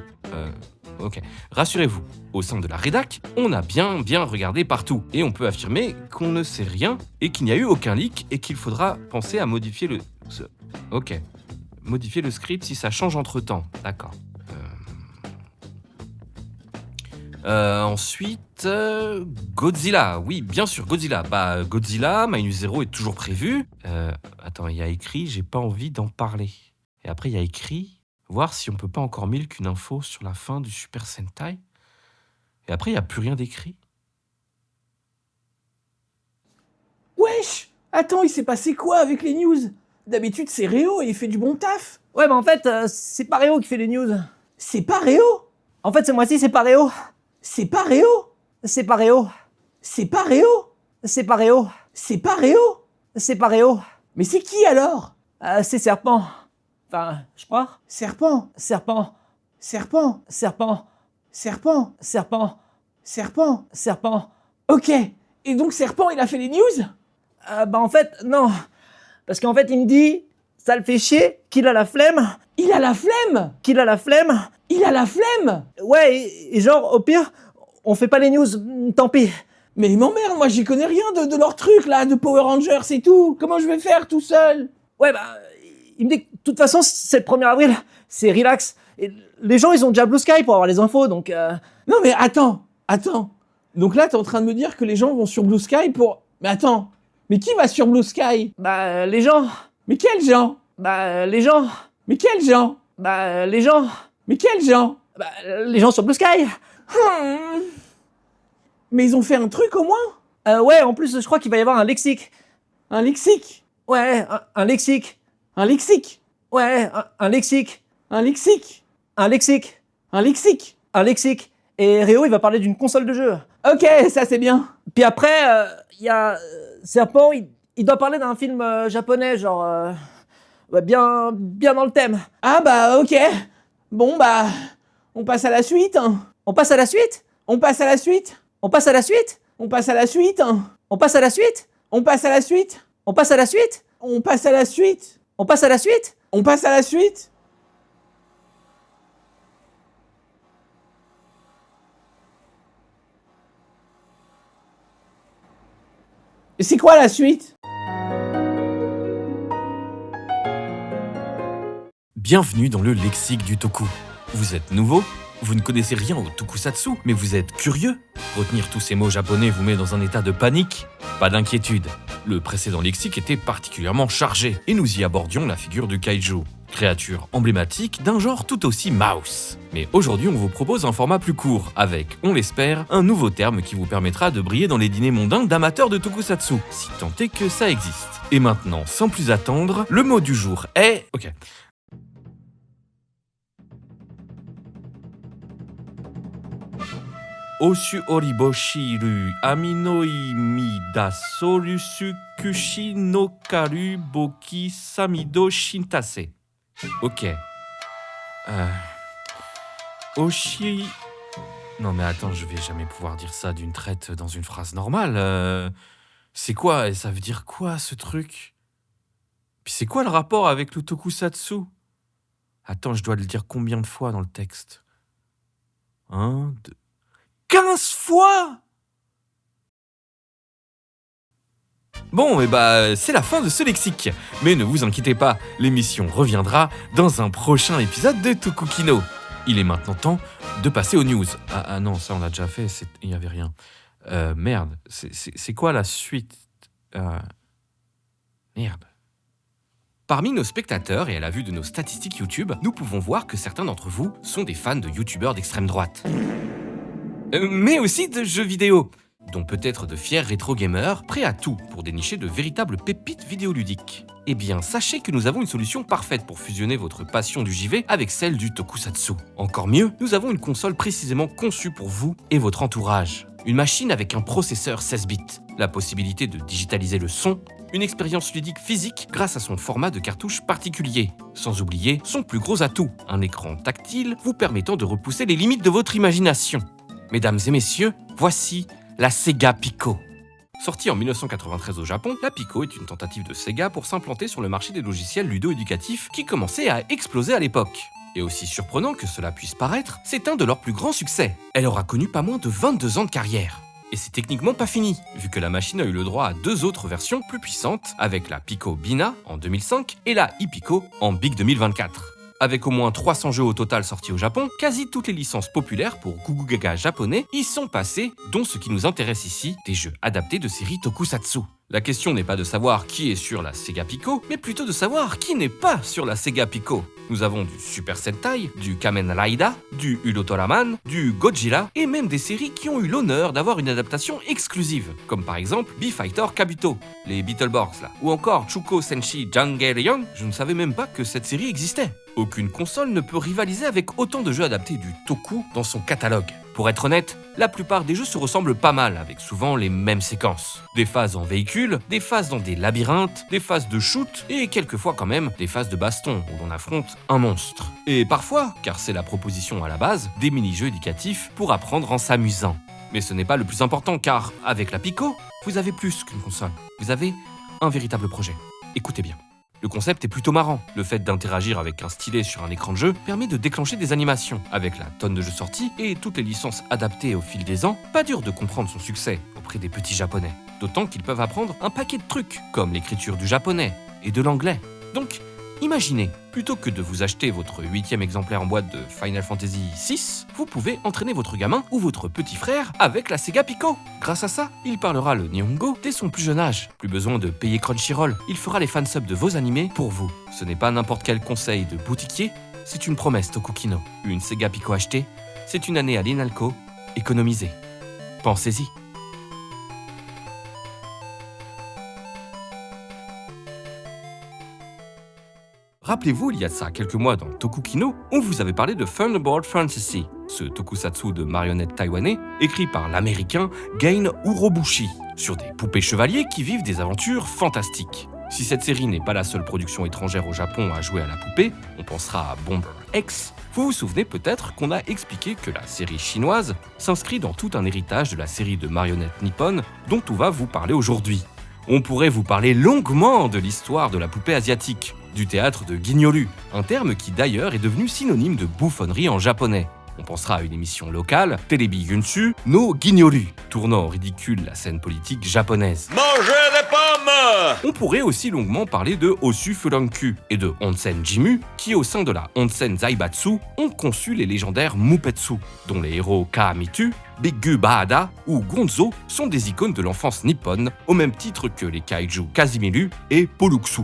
Ok, rassurez-vous, au sein de la rédac, on a bien regardé partout, et on peut affirmer qu'on ne sait rien, et qu'il n'y a eu aucun leak, et qu'il faudra penser à modifier modifier le script si ça change entre-temps, d'accord. Ensuite, Godzilla. Oui, bien sûr, Godzilla. Godzilla, Minus Zero est toujours prévu. Attends, il y a écrit, j'ai pas envie d'en parler. Et après, il y a écrit, voir si on peut pas encore milk une info sur la fin du Super Sentai. Et après, il y a plus rien d'écrit. Wesh! Attends, il s'est passé quoi avec les news? D'habitude, c'est Réo et il fait du bon taf. Ouais, mais en fait, c'est pas Réo qui fait les news. C'est pas Réo? En fait, ce mois-ci, c'est pas Réo. C'est pas Réo? C'est pas Réo. C'est pas Réo? C'est pas Réo. C'est pas Réo? C'est pas Réo. Mais c'est qui alors? C'est Serpent. Enfin, je crois. Serpent. Serpent. Serpent. Serpent. Serpent. Serpent. Serpent. Serpent. Ok. Et donc Serpent, il a fait les news? En fait, non. Parce qu'en fait, il me dit, ça le fait chier, qu'il a la flemme. Il a la flemme? Qu'il a la flemme. Il a la flemme? Ouais, et genre, au pire, on fait pas les news, tant pis. Mais il m'emmerde, moi j'y connais rien de leur truc là, de Power Rangers et tout. Comment je vais faire tout seul? Ouais, il me dit que de toute façon, c'est le 1er avril, c'est relax. Et les gens, ils ont déjà Blue Sky pour avoir les infos, donc... Non mais attends. Donc là, t'es en train de me dire que les gens vont sur Blue Sky pour... Mais attends, mais qui va sur Blue Sky? Les gens. Mais quels gens? Les gens. Mais quels gens? Les gens. Mais quels gens? Les gens sur Blue Sky. Mais ils ont fait un truc au moins? Ouais, en plus, je crois qu'il va y avoir un lexique. Un lexique? Ouais, un lexique. Un lexique? Ouais, un lexique. Un lexique? Un lexique. Un lexique? Un lexique. Et Réo, il va parler d'une console de jeu. Ok, ça c'est bien. Puis après, il y a Serpent, il doit parler d'un film japonais, genre... bien dans le thème. Ah ok. Bon on passe à la suite. On passe à la suite? On passe à la suite? On passe à la suite? On passe à la suite? On passe à la suite? On passe à la suite? On passe à la suite? On passe à la suite? On passe à la suite? On passe à la suite? Et c'est quoi la suite? Bienvenue dans le lexique du toku. Vous êtes nouveau? Vous ne connaissez rien au tokusatsu, mais vous êtes curieux? Retenir tous ces mots japonais vous met dans un état de panique? Pas d'inquiétude. Le précédent lexique était particulièrement chargé, et nous y abordions la figure du kaiju, créature emblématique d'un genre tout aussi mouse. Mais aujourd'hui, on vous propose un format plus court, avec, on l'espère, un nouveau terme qui vous permettra de briller dans les dîners mondains d'amateurs de tokusatsu, si tant est que ça existe. Et maintenant, sans plus attendre, le mot du jour est... Ok. Oshu oriboshiru aminoi mida sorusu kushi no karu boki samido shintase. Ok. Oshi... Non mais attends, je vais jamais pouvoir dire ça d'une traite dans une phrase normale. C'est quoi? Et ça veut dire quoi ce truc? Puis c'est quoi le rapport avec le tokusatsu? Attends, je dois le dire combien de fois dans le texte? 1, 2... 15 fois! Bon, c'est la fin de ce lexique. Mais ne vous inquiétez pas, l'émission reviendra dans un prochain épisode de Tokukino. Il est maintenant temps de passer aux news. Ah non, ça on l'a déjà fait, il n'y avait rien. Merde, c'est quoi la suite Merde. Parmi nos spectateurs et à la vue de nos statistiques YouTube, nous pouvons voir que certains d'entre vous sont des fans de youtubeurs d'extrême droite. Mais aussi de jeux vidéo, dont peut-être de fiers rétro-gamers prêts à tout pour dénicher de véritables pépites vidéoludiques. Eh bien, sachez que nous avons une solution parfaite pour fusionner votre passion du JV avec celle du tokusatsu. Encore mieux, nous avons une console précisément conçue pour vous et votre entourage. Une machine avec un processeur 16 bits, la possibilité de digitaliser le son, une expérience ludique physique grâce à son format de cartouche particulier. Sans oublier son plus gros atout, un écran tactile vous permettant de repousser les limites de votre imagination. Mesdames et messieurs, voici la Sega Pico. Sortie en 1993 au Japon, la Pico est une tentative de Sega pour s'implanter sur le marché des logiciels ludo-éducatifs qui commençait à exploser à l'époque. Et aussi surprenant que cela puisse paraître, c'est un de leurs plus grands succès. Elle aura connu pas moins de 22 ans de carrière. Et c'est techniquement pas fini, vu que la machine a eu le droit à 2 autres versions plus puissantes, avec la Pico Bina en 2005 et la e-Pico en Big 2024. Avec au moins 300 jeux au total sortis au Japon, quasi toutes les licences populaires pour Gugu-Gaga japonais y sont passées, dont ce qui nous intéresse ici, des jeux adaptés de séries tokusatsu. La question n'est pas de savoir qui est sur la Sega Pico, mais plutôt de savoir qui n'est pas sur la Sega Pico. Nous avons du Super Sentai, du Kamen Rider, du Ultraman, du Godzilla, et même des séries qui ont eu l'honneur d'avoir une adaptation exclusive, comme par exemple B-Fighter Kabuto, les Beetleborgs là, ou encore Chuko Senshi Jangerion, je ne savais même pas que cette série existait. Aucune console ne peut rivaliser avec autant de jeux adaptés du toku dans son catalogue. Pour être honnête, la plupart des jeux se ressemblent pas mal, avec souvent les mêmes séquences. Des phases en véhicule, des phases dans des labyrinthes, des phases de shoot, et quelquefois quand même des phases de baston, où l'on affronte un monstre. Et parfois, car c'est la proposition à la base, des mini-jeux éducatifs pour apprendre en s'amusant. Mais ce n'est pas le plus important, car avec la Pico, vous avez plus qu'une console. Vous avez un véritable projet. Écoutez bien. Le concept est plutôt marrant. Le fait d'interagir avec un stylet sur un écran de jeu permet de déclencher des animations. Avec la tonne de jeux sortis et toutes les licences adaptées au fil des ans, pas dur de comprendre son succès auprès des petits japonais. D'autant qu'ils peuvent apprendre un paquet de trucs, comme l'écriture du japonais et de l'anglais. Donc, imaginez, plutôt que de vous acheter votre 8e exemplaire en boîte de Final Fantasy VI, vous pouvez entraîner votre gamin ou votre petit frère avec la Sega Pico. Grâce à ça, il parlera le Nihongo dès son plus jeune âge. Plus besoin de payer Crunchyroll, il fera les fansubs de vos animés pour vous. Ce n'est pas n'importe quel conseil de boutiquier, c'est une promesse Tokukino. Une Sega Pico achetée, c'est une année à l'Inalco économisée. Pensez-y. Rappelez-vous, il y a de ça quelques mois dans Tokukino, on vous avait parlé de Thunderbolt Fantasy, ce tokusatsu de marionnettes taïwanais écrit par l'américain Gain Urobuchi, sur des poupées chevaliers qui vivent des aventures fantastiques. Si cette série n'est pas la seule production étrangère au Japon à jouer à la poupée, on pensera à Bomber X, vous vous souvenez peut-être qu'on a expliqué que la série chinoise s'inscrit dans tout un héritage de la série de marionnettes nippone dont on va vous parler aujourd'hui. On pourrait vous parler longuement de l'histoire de la poupée asiatique, du théâtre de guignolu, un terme qui d'ailleurs est devenu synonyme de bouffonnerie en japonais. On pensera à une émission locale, Télébi Yunsu, no Guignolu, tournant au ridicule la scène politique japonaise. Mangez des pommes! On pourrait aussi longuement parler de Osu Furanku et de Onsen Jimu, qui au sein de la Onsen Zaibatsu ont conçu les légendaires Mupetsu, dont les héros Kaamitu, Biggu Bahada ou Gonzo sont des icônes de l'enfance nippone, au même titre que les kaiju Kazimiru et Poluksu.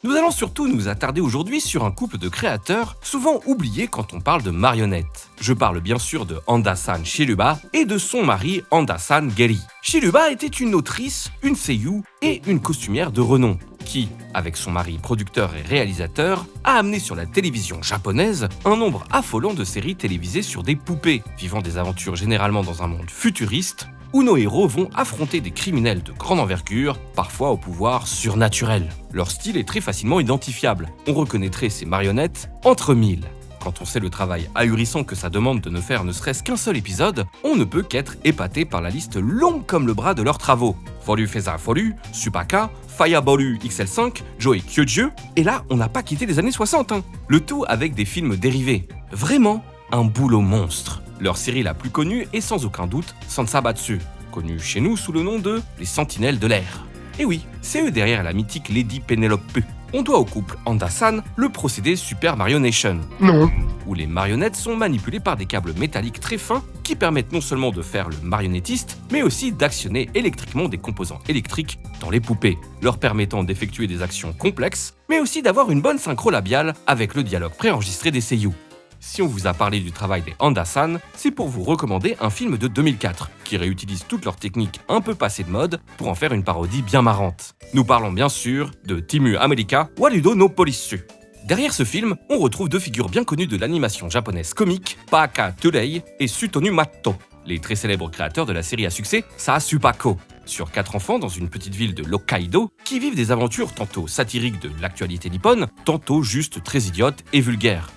Nous allons surtout nous attarder aujourd'hui sur un couple de créateurs souvent oubliés quand on parle de marionnettes. Je parle bien sûr de Handa-san Shiruba et de son mari Handa-san Geri. Shiruba était une autrice, une seiyuu et une costumière de renom qui, avec son mari producteur et réalisateur, a amené sur la télévision japonaise un nombre affolant de séries télévisées sur des poupées, vivant des aventures généralement dans un monde futuriste, où nos héros vont affronter des criminels de grande envergure, parfois au pouvoir surnaturel. Leur style est très facilement identifiable. On reconnaîtrait ces marionnettes entre mille. Quand on sait le travail ahurissant que ça demande de ne faire ne serait-ce qu'un seul épisode, on ne peut qu'être épaté par la liste longue comme le bras de leurs travaux. Foru Feza Foru, Supaka, Fireballu XL5, Joey Kyuju, et là on n'a pas quitté les années 60, hein. Le tout avec des films dérivés. Vraiment un boulot monstre. Leur série la plus connue est sans aucun doute Sansabatsu, connue chez nous sous le nom de Les Sentinelles de l'air. Et oui, c'est eux derrière la mythique Lady Penelope. On doit au couple Handa-san le procédé Super Mario Nation. Non. où les marionnettes sont manipulées par des câbles métalliques très fins qui permettent non seulement de faire le marionnettiste, mais aussi d'actionner électriquement des composants électriques dans les poupées, leur permettant d'effectuer des actions complexes, mais aussi d'avoir une bonne synchro labiale avec le dialogue préenregistré des seiyuu. Si on vous a parlé du travail des Handa-san, c'est pour vous recommander un film de 2004 qui réutilise toutes leurs techniques un peu passées de mode pour en faire une parodie bien marrante. Nous parlons bien sûr de Timu America Warudo no Polissu. Derrière ce film, on retrouve deux figures bien connues de l'animation japonaise comique, Paaka Turei et Sutonu Matto, les très célèbres créateurs de la série à succès Saasupako, sur 4 enfants dans une petite ville de l'Hokkaido qui vivent des aventures tantôt satiriques de l'actualité nippone, tantôt juste très idiotes et vulgaires.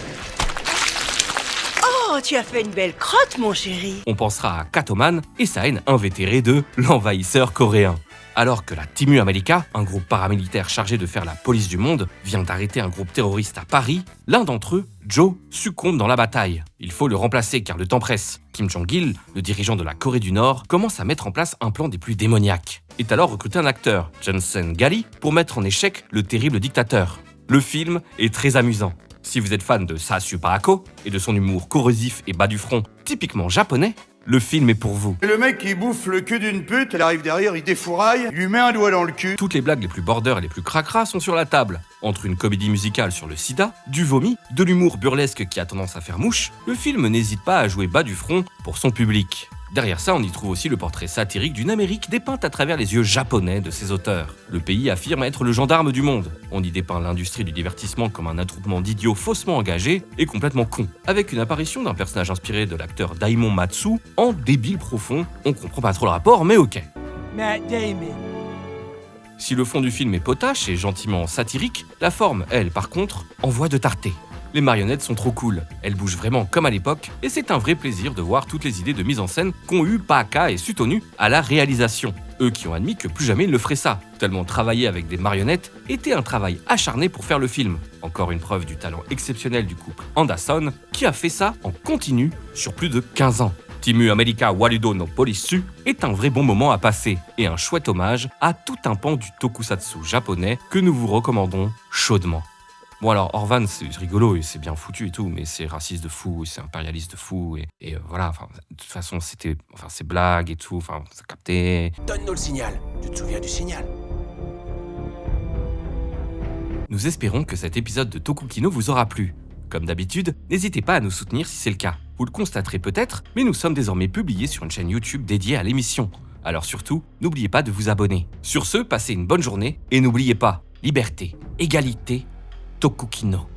Oh, tu as fait une belle crotte, mon chéri. On pensera à Katoman et sa haine invétérée de l'envahisseur coréen. Alors que la Timu America, un groupe paramilitaire chargé de faire la police du monde, vient d'arrêter un groupe terroriste à Paris, l'un d'entre eux, Joe, succombe dans la bataille. Il faut le remplacer car le temps presse. Kim Jong-il, le dirigeant de la Corée du Nord, commence à mettre en place un plan des plus démoniaques. Est alors recruté un acteur, Johnson Gali, pour mettre en échec le terrible dictateur. Le film est très amusant. Si vous êtes fan de Saasupako et de son humour corrosif et bas du front, typiquement japonais, le film est pour vous. Le mec qui bouffe le cul d'une pute, elle arrive derrière, il défouraille, il lui met un doigt dans le cul. Toutes les blagues les plus border et les plus cracra sont sur la table. Entre une comédie musicale sur le sida, du vomi, de l'humour burlesque qui a tendance à faire mouche, le film n'hésite pas à jouer bas du front pour son public. Derrière ça, on y trouve aussi le portrait satirique d'une Amérique dépeinte à travers les yeux japonais de ses auteurs. Le pays affirme être le gendarme du monde. On y dépeint l'industrie du divertissement comme un attroupement d'idiots faussement engagés et complètement cons. Avec une apparition d'un personnage inspiré de l'acteur Daimon Matsu, en débile profond, on comprend pas trop le rapport, mais ok. Matt Damon. Si le fond du film est potache et gentiment satirique, la forme, elle, par contre, envoie de tarter. Les marionnettes sont trop cool, elles bougent vraiment comme à l'époque, et c'est un vrai plaisir de voir toutes les idées de mise en scène qu'ont eu Paaka et Sutonu à la réalisation. Eux qui ont admis que plus jamais ils ne feraient ça, tellement travailler avec des marionnettes était un travail acharné pour faire le film. Encore une preuve du talent exceptionnel du couple Handa-san, qui a fait ça en continu sur plus de 15 ans. Timu America Warudo no Polissu est un vrai bon moment à passer, et un chouette hommage à tout un pan du tokusatsu japonais que nous vous recommandons chaudement. Bon alors, Orvan, c'est rigolo et c'est bien foutu et tout, mais c'est raciste de fou, et c'est impérialiste de fou, et voilà, enfin, de toute façon, c'est blague et tout, enfin, ça capté. Donne-nous le signal, tu te souviens du signal? Nous espérons que cet épisode de Tokukino vous aura plu. Comme d'habitude, n'hésitez pas à nous soutenir si c'est le cas. Vous le constaterez peut-être, mais nous sommes désormais publiés sur une chaîne YouTube dédiée à l'émission. Alors surtout, n'oubliez pas de vous abonner. Sur ce, passez une bonne journée, et n'oubliez pas, liberté, égalité, Tokukino.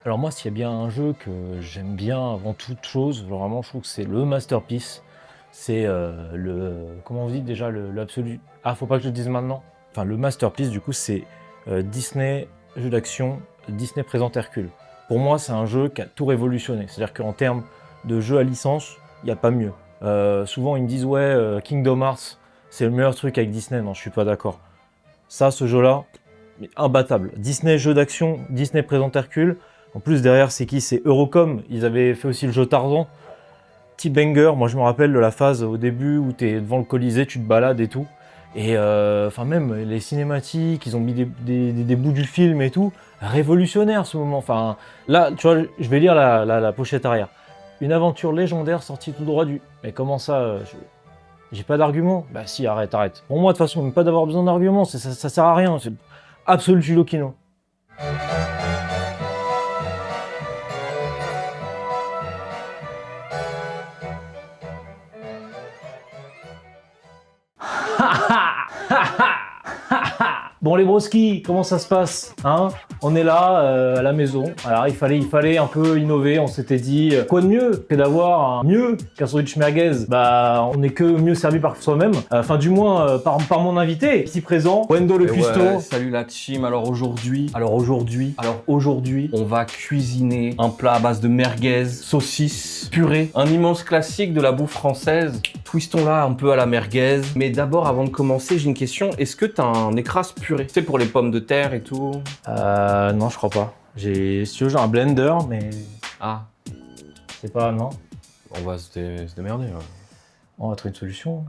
Alors moi, s'il y a bien un jeu que j'aime bien avant toute chose, genre vraiment, je trouve que c'est le masterpiece. C'est comment on dit déjà, l'absolu... Ah, faut pas que je le dise maintenant. Enfin, le masterpiece, du coup, c'est Disney, jeu d'action, Disney présente Hercule. Pour moi, c'est un jeu qui a tout révolutionné. C'est-à-dire qu'en termes de jeu à licence, il n'y a pas mieux. Souvent, ils me disent, ouais, Kingdom Hearts, c'est le meilleur truc avec Disney. Non, je suis pas d'accord. Ça, ce jeu-là, imbattable. Disney, jeu d'action, Disney présente Hercule. En plus, derrière, c'est qui? C'est Eurocom. Ils avaient fait aussi le jeu Tarzan. Petit banger. Moi, je me rappelle de la phase au début où tu es devant le Colisée, tu te balades et tout. Et enfin, même les cinématiques, ils ont mis des bouts du film et tout. Révolutionnaire ce moment. Enfin, là, tu vois, je vais lire la pochette arrière. Une aventure légendaire sortie tout droit du... Mais comment ça j'ai pas d'argument? Bah si, arrête. Pour moi, de toute façon, même pas d'avoir besoin d'argument. Ça sert à rien. C'est absolu Julokino. Bon les broskis, comment ça se passe hein? On est là à la maison. Alors il fallait un peu innover. On s'était dit quoi de mieux que d'avoir un mieux qu'un sandwich merguez. Bah on n'est que mieux servi par soi-même. Enfin du moins par mon invité ici présent, Wendo le Custo. Ouais, salut la team. Alors aujourd'hui, on va cuisiner un plat à base de merguez, saucisses, purée, un immense classique de la bouffe française. Twistons-la un peu à la merguez. Mais d'abord, avant de commencer, j'ai une question. Est-ce que t'as un écrase purée? Tu sais, pour les pommes de terre et tout? Non, je crois pas. Si tu veux, j'ai un blender, mais... Ah. C'est pas, non? On va se démerder, là. On va trouver une solution.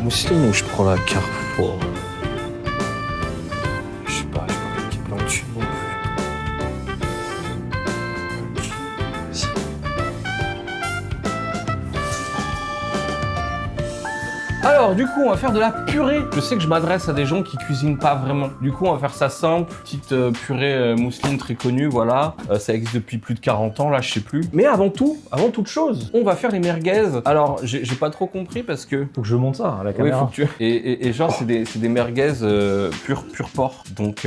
Mousseline ou je prends la Carrefour? Je sais pas qui est plein de tubes non plus. Alors du coup on va faire de la purée. Je sais que je m'adresse à des gens qui cuisinent pas vraiment. Du coup on va faire ça simple. Petite purée mousseline très connue, voilà. Ça existe depuis plus de 40 ans là, je sais plus. Mais avant toute chose, on va faire les merguez. Alors j'ai pas trop compris parce que... Faut que je monte ça à la caméra. Oui, faut que tu... et genre c'est des merguez pur porc. Donc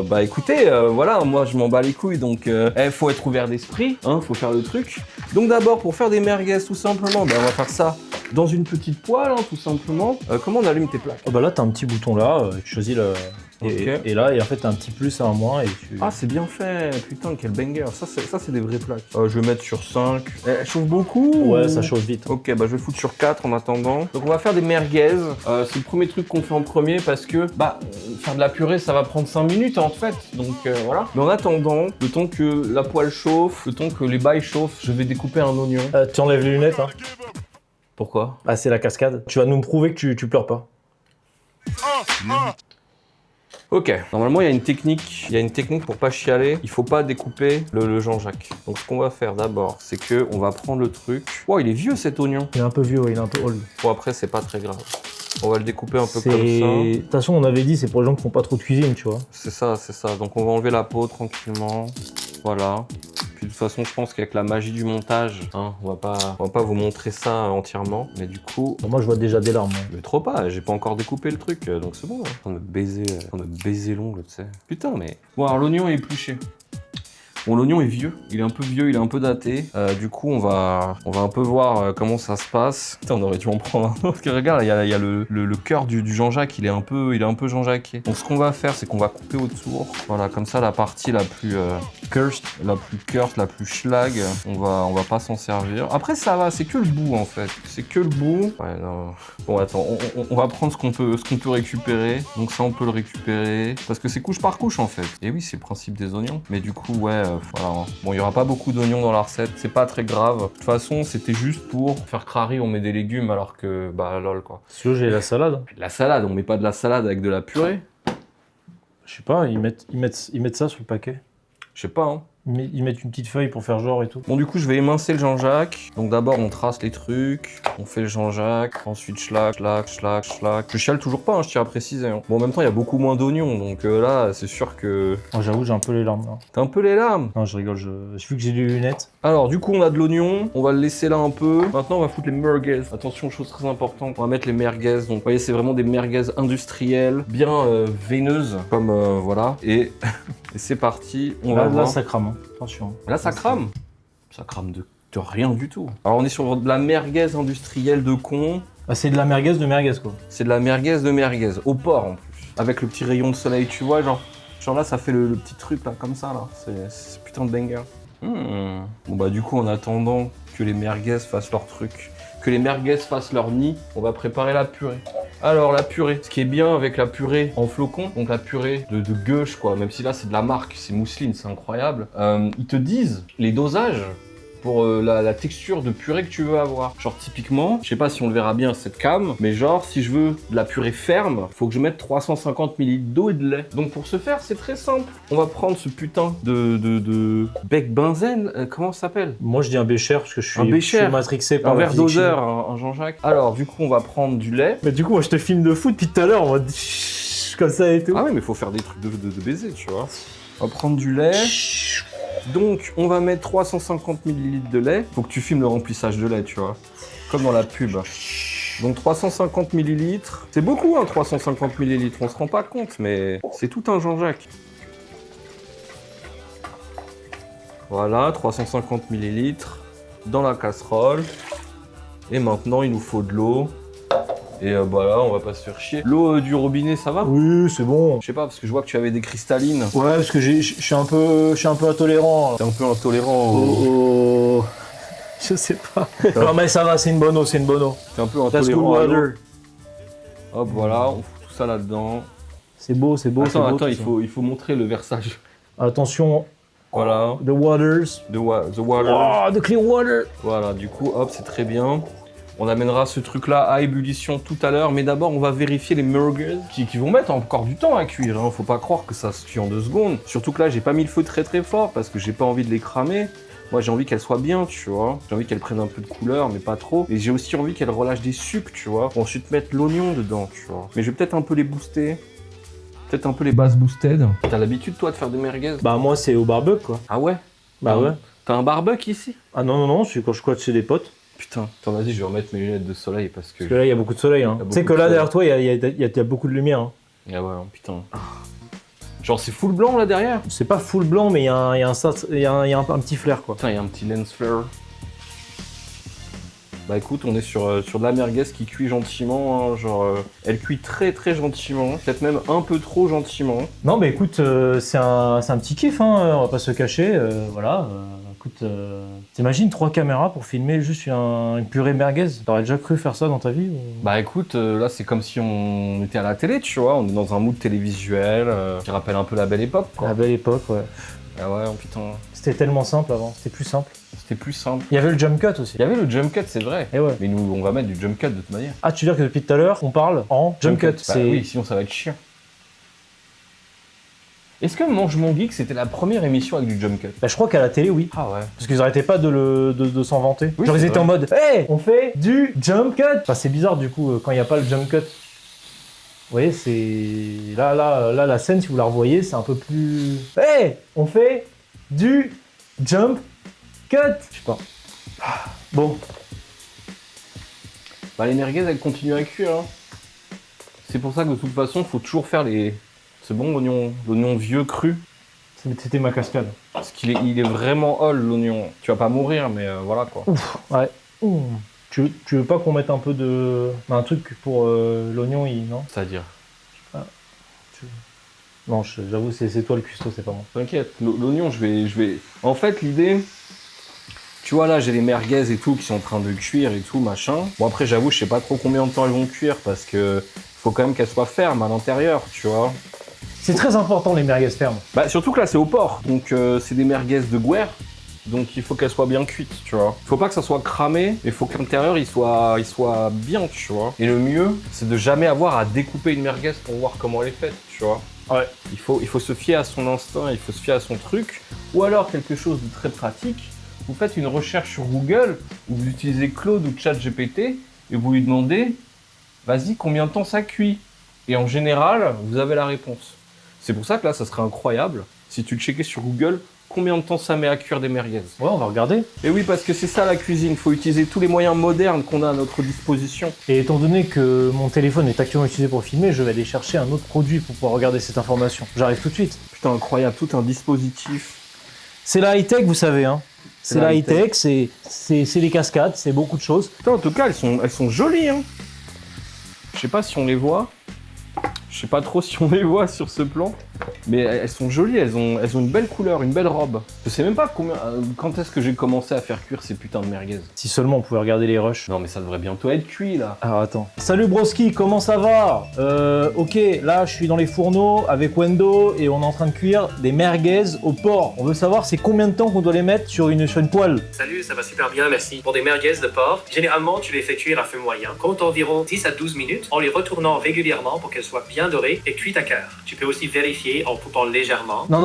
bah écoutez, voilà, moi je m'en bats les couilles. Donc faut être ouvert d'esprit, hein, faut faire le truc. Donc d'abord pour faire des merguez tout simplement, bah, on va faire ça dans une petite poêle, hein, tout simplement. Comment on allume tes plaques? Bah là, t'as un petit bouton là, tu choisis le... Et là, et en fait, t'as un petit plus et un moins et tu... Ah, c'est bien fait. Putain, quel banger. Ça c'est des vraies plaques. Je vais mettre sur 5. Elle chauffe beaucoup? Ouais, ça chauffe vite. Ok, bah je vais foutre sur 4 en attendant. Donc on va faire des merguez. C'est le premier truc qu'on fait en premier parce que, bah, faire de la purée, ça va prendre 5 minutes en fait. Donc voilà. Mais en attendant, le temps que la poêle chauffe, le temps que les bails chauffent, je vais découper un oignon. Tu enlèves les lunettes, hein. Pourquoi? Ah, c'est la cascade. Tu vas nous prouver que tu pleures pas. Ok, normalement il y a une technique pour pas chialer. Il faut pas découper le Jean-Jacques. Donc ce qu'on va faire d'abord, c'est que on va prendre le truc. Wow, il est vieux cet oignon. Il est un peu vieux, ouais, il est un peu old. Bon après c'est pas très grave. On va le découper un peu comme ça. De toute façon, on avait dit c'est pour les gens qui font pas trop de cuisine, tu vois. C'est ça. Donc on va enlever la peau tranquillement. Voilà. Puis de toute façon, je pense qu'avec la magie du montage, hein, on va pas vous montrer ça entièrement. Mais du coup... Moi, je vois déjà des larmes. Mais trop pas, j'ai pas encore découpé le truc, donc c'est bon. On va baiser l'ongle, tu sais. Putain, mais... Bon, alors l'oignon est épluché. Bon, l'oignon est vieux, il est un peu daté. Du coup, on va un peu voir comment ça se passe. Putain, on aurait dû en prendre un autre. Regarde, il y a le cœur du Jean-Jacques, il est un peu Jean-Jacques. Donc, ce qu'on va faire, c'est qu'on va couper autour. Voilà, comme ça, la partie la plus cursed, la plus schlag, on va pas s'en servir. Après, ça va, c'est que le bout en fait. C'est que le bout. Ouais, non. Bon, attends, on va prendre ce qu'on peut récupérer. Donc, ça, on peut le récupérer. Parce que c'est couche par couche en fait. Et oui, c'est le principe des oignons. Mais du coup, ouais. Voilà. Bon, il n'y aura pas beaucoup d'oignons dans la recette, c'est pas très grave. De toute façon, c'était juste pour faire crari, on met des légumes alors que, bah lol quoi. Si j'ai la salade. La salade, on met pas de la salade avec de la purée. Je sais pas, ils mettent ça sur le paquet. Je sais pas, hein. Ils mettent une petite feuille pour faire genre et tout. Bon, du coup, je vais émincer le Jean-Jacques. Donc d'abord, on trace les trucs, on fait le Jean-Jacques, ensuite schlac. Je chiale toujours pas, hein, je tiens à préciser. Hein. Bon, en même temps, il y a beaucoup moins d'oignons, donc là, c'est sûr que... Oh, j'avoue, j'ai un peu les larmes, là. T'as un peu les larmes? Non, je rigole, vu que j'ai des lunettes. Alors, du coup, on a de l'oignon, on va le laisser là un peu. Maintenant, on va foutre les merguez. Attention, chose très importante, on va mettre les merguez. Donc, vous voyez, c'est vraiment des merguez industrielles, bien veineuses, comme voilà. Et c'est parti, on va voir. Là, ça crame, hein. Attention. Là, ça crame. Ça crame de rien du tout. Alors, on est sur de la merguez industrielle de con. Ah, c'est de la merguez de merguez, quoi. C'est de la merguez de merguez, au porc en plus. Avec le petit rayon de soleil, tu vois, genre là, ça fait le petit truc, là, comme ça, là. C'est putain de banger. Bon, bah, du coup, en attendant que les merguez fassent leur truc, que les merguez fassent leur nid, on va préparer la purée. Alors la purée, ce qui est bien avec la purée en flocon, donc la purée de gueuche quoi, même si là c'est de la marque, c'est mousseline, c'est incroyable, ils te disent les dosages pour la texture de purée que tu veux avoir. Genre typiquement, je sais pas si on le verra bien cette cam, mais genre si je veux de la purée ferme, faut que je mette 350 ml d'eau et de lait. Donc pour ce faire, c'est très simple. On va prendre ce putain de bec benzène, comment ça s'appelle? Moi je dis un bécher parce que je suis matrixé par un verre doseur, un Jean-Jacques. Alors du coup on va prendre du lait. Mais du coup moi je te filme de fou depuis tout à l'heure en mode... comme ça et tout. Ah oui, mais faut faire des trucs de baiser, tu vois. On va prendre du lait. Donc, on va mettre 350 ml de lait. Faut que tu filmes le remplissage de lait, tu vois. Comme dans la pub. Donc 350 ml. C'est beaucoup, hein, 350 ml. On se rend pas compte, mais c'est tout un Jean-Jacques. Voilà, 350 ml dans la casserole. Et maintenant, il nous faut de l'eau. Et voilà, on va pas se faire chier. L'eau du robinet, ça va? Oui, c'est bon. Je sais pas, parce que je vois que tu avais des cristallines. Ouais, parce que je suis un peu intolérant. T'es un peu intolérant au... Je sais pas. Non mais ça va, c'est une bonne eau, c'est une bonne eau. T'es un peu intolérant à l'eau. Hop, voilà, on fout tout ça là-dedans. C'est beau, c'est beau, Attends, il faut montrer le versage. Attention. Voilà. The waters. The water. Oh, the clear water. Voilà, du coup, hop, c'est très bien. On amènera ce truc-là à ébullition tout à l'heure, mais d'abord, on va vérifier les merguez qui vont mettre encore du temps à cuire. Hein. Faut pas croire que ça se cuit en 2 secondes. Surtout que là, j'ai pas mis le feu très très fort parce que j'ai pas envie de les cramer. Moi, j'ai envie qu'elles soient bien, tu vois. J'ai envie qu'elles prennent un peu de couleur, mais pas trop. Et j'ai aussi envie qu'elles relâchent des sucres, tu vois. Pour ensuite mettre l'oignon dedans, tu vois. Mais je vais peut-être un peu les booster. Peut-être un peu les bases boosted. T'as l'habitude, toi, de faire des merguez? Bah, moi, c'est au barbecue, quoi. Ah ouais? Bah ouais. T'as un barbecue ici? Ah non, c'est quand je squatte chez des potes. Putain, attends, vas-y, je vais remettre mes lunettes de soleil parce que là, il y a beaucoup de soleil. Hein. Tu sais que là, derrière toi, il y a beaucoup de lumière. Hein. Ah ouais, putain. Genre, c'est full blanc là derrière? C'est pas full blanc, mais il y a un petit flair, quoi. Putain, il y a un petit lens flare. Bah écoute, on est sur de la merguez qui cuit gentiment, hein, genre elle cuit très très gentiment, peut-être même un peu trop gentiment. Non mais écoute, c'est un petit kiff, hein, on va pas se cacher, voilà. Écoute, t'imagines 3 caméras pour filmer juste une purée merguez? T'aurais déjà cru faire ça dans ta vie ou... Bah écoute, là c'est comme si on était à la télé, tu vois, on est dans un mood télévisuel qui rappelle un peu la belle époque, quoi. La belle époque, ouais. Ah ouais, putain. C'était tellement simple avant, c'était plus simple. C'était plus simple. Il y avait le jump cut aussi. Il y avait le jump cut, c'est vrai. Et ouais. Mais nous, on va mettre du jump cut de toute manière. Ah, tu veux dire que depuis tout à l'heure, on parle en jump cut? Bah oui, sinon ça va être chiant. Est-ce que Mange Mon Geek, c'était la première émission avec du jump cut? Bah je crois qu'à la télé, oui. Ah ouais. Parce qu'ils arrêtaient pas de s'en vanter. Oui, genre ils étaient vrai. en mode, hey, on fait du jump cut. Enfin c'est bizarre du coup quand il n'y a pas le jump cut. Vous voyez, c'est... Là, la scène, si vous la revoyez, c'est un peu plus... Hey, on fait du jump cut. Je sais pas. Bon. Bah les merguez, elles continuent à cuire. Hein. C'est pour ça que de toute façon, il faut toujours faire les... C'est bon, l'oignon vieux cru. C'était ma cascade. Parce qu'il est vraiment holl, l'oignon. Tu vas pas mourir, mais voilà quoi. Ouf, ouais. Ouh. Tu veux pas qu'on mette un peu un truc pour l'oignon, non? C'est-à-dire? Non, j'avoue, c'est toi le cuistot, c'est pas moi. T'inquiète, l'oignon, je vais... En fait, l'idée... Tu vois, là, j'ai les merguez et tout qui sont en train de cuire et tout, machin. Bon, après, j'avoue, je sais pas trop combien de temps elles vont cuire parce que faut quand même qu'elles soient fermes à l'intérieur, tu vois. C'est très important, les merguez fermes. Bah, surtout que là, c'est au porc. Donc, c'est des merguez de Guerre. Donc, il faut qu'elles soient bien cuites, tu vois. Faut pas que ça soit cramé, mais faut que l'intérieur, il soit bien, tu vois. Et le mieux, c'est de jamais avoir à découper une merguez pour voir comment elle est faite, tu vois. Ouais. Il faut se fier à son instinct, il faut se fier à son truc. Ou alors, quelque chose de très pratique, vous faites une recherche sur Google, où vous utilisez Claude ou ChatGPT, et vous lui demandez, vas-y, combien de temps ça cuit? Et en général, vous avez la réponse. C'est pour ça que là, ça serait incroyable, si tu le checkais sur Google, combien de temps ça met à cuire des merguez. Ouais, on va regarder. Et oui, parce que c'est ça la cuisine, il faut utiliser tous les moyens modernes qu'on a à notre disposition. Et étant donné que mon téléphone est actuellement utilisé pour filmer, je vais aller chercher un autre produit pour pouvoir regarder cette information. J'arrive tout de suite. Putain, incroyable, tout un dispositif. C'est la high-tech, vous savez, hein. C'est la high-tech, c'est les cascades, c'est beaucoup de choses. Putain, en tout cas, elles sont jolies, hein. Je sais pas si on les voit. Je sais pas trop si on les voit sur ce plan. Mais elles sont jolies, elles ont une belle couleur, une belle robe. Je sais même pas quand est-ce que j'ai commencé à faire cuire ces putains de merguez. Si seulement on pouvait regarder les rushs. Non mais ça devrait bientôt être cuit là. Alors attends. Salut Broski, comment ça va? Ok, là je suis dans les fourneaux avec Wendo et on est en train de cuire des merguez au porc. On veut savoir c'est combien de temps qu'on doit les mettre sur une poêle. Salut, ça va super bien, merci. Pour des merguez de porc, généralement tu les fais cuire à feu moyen. Compte environ 10 à 12 minutes en les retournant régulièrement pour qu'elles soient bien dorées et cuites à cœur. Tu peux aussi vérifier en coupant légèrement. Non,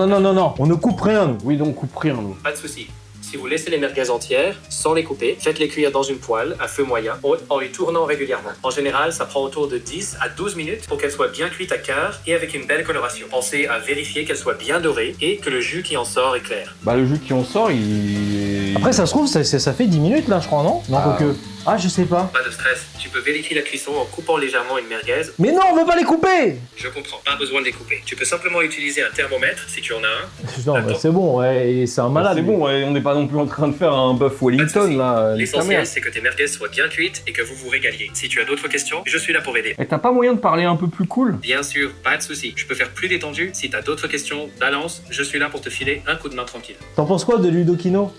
on ne coupe rien nous. Oui, donc coupe rien nous. Pas de souci. Si vous laissez les merguez entières, sans les couper, faites-les cuire dans une poêle à feu moyen en les tournant régulièrement. En général, ça prend autour de 10 à 12 minutes pour qu'elles soient bien cuites à cœur et avec une belle coloration. Pensez à vérifier qu'elles soient bien dorées et que le jus qui en sort est clair. Bah le jus qui en sort, il... Après, ça se trouve, ça fait 10 minutes là, je crois, non? Non, quoique. Ah, je sais pas. Pas de stress, tu peux vérifier la cuisson en coupant légèrement une merguez. Mais non, on veut pas les couper! Je comprends, pas besoin de les couper. Tu peux simplement utiliser un thermomètre si tu en as un. Non, bah, c'est bon, ouais, et c'est un malade. C'est bon, ouais, on n'est pas non plus en train de faire un bœuf Wellington là. L'essentiel, c'est que tes merguez soient bien cuites et que vous vous régaliez. Si tu as d'autres questions, je suis là pour aider. Et t'as pas moyen de parler un peu plus cool? Bien sûr, pas de souci. Je peux faire plus détendu. Si t'as d'autres questions, balance. Je suis là pour te filer un coup de main tranquille. T'en penses quoi de Ludokino?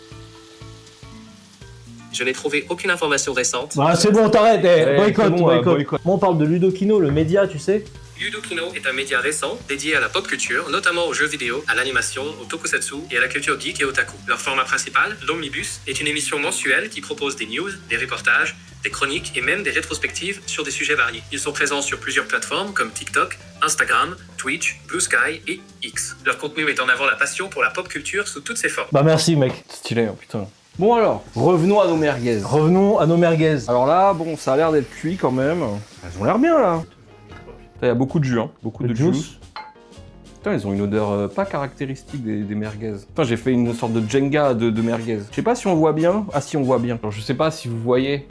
Je n'ai trouvé aucune information récente. Ah, c'est bon, t'arrêtes, boycott. Moi, on parle de Ludokino, le média, tu sais. Ludokino est un média récent dédié à la pop culture, notamment aux jeux vidéo, à l'animation, au tokusatsu et à la culture geek et otaku. Leur format principal, l'Omnibus, est une émission mensuelle qui propose des news, des reportages, des chroniques et même des rétrospectives sur des sujets variés. Ils sont présents sur plusieurs plateformes comme TikTok, Instagram, Twitch, Blue Sky et X. Leur contenu met en avant la passion pour la pop culture sous toutes ses formes. Bah merci, mec. Stylé, oh, putain. Bon alors, revenons à nos merguez. Revenons à nos merguez. Alors là, bon, ça a l'air d'être cuit quand même. Elles ont l'air bien là. Il y a beaucoup de jus, hein. Beaucoup de juice. Putain, ils ont une odeur pas caractéristique des merguez. Putain, j'ai fait une sorte de Jenga de merguez. Je sais pas si on voit bien. Ah si, on voit bien. Alors, je sais pas si vous voyez.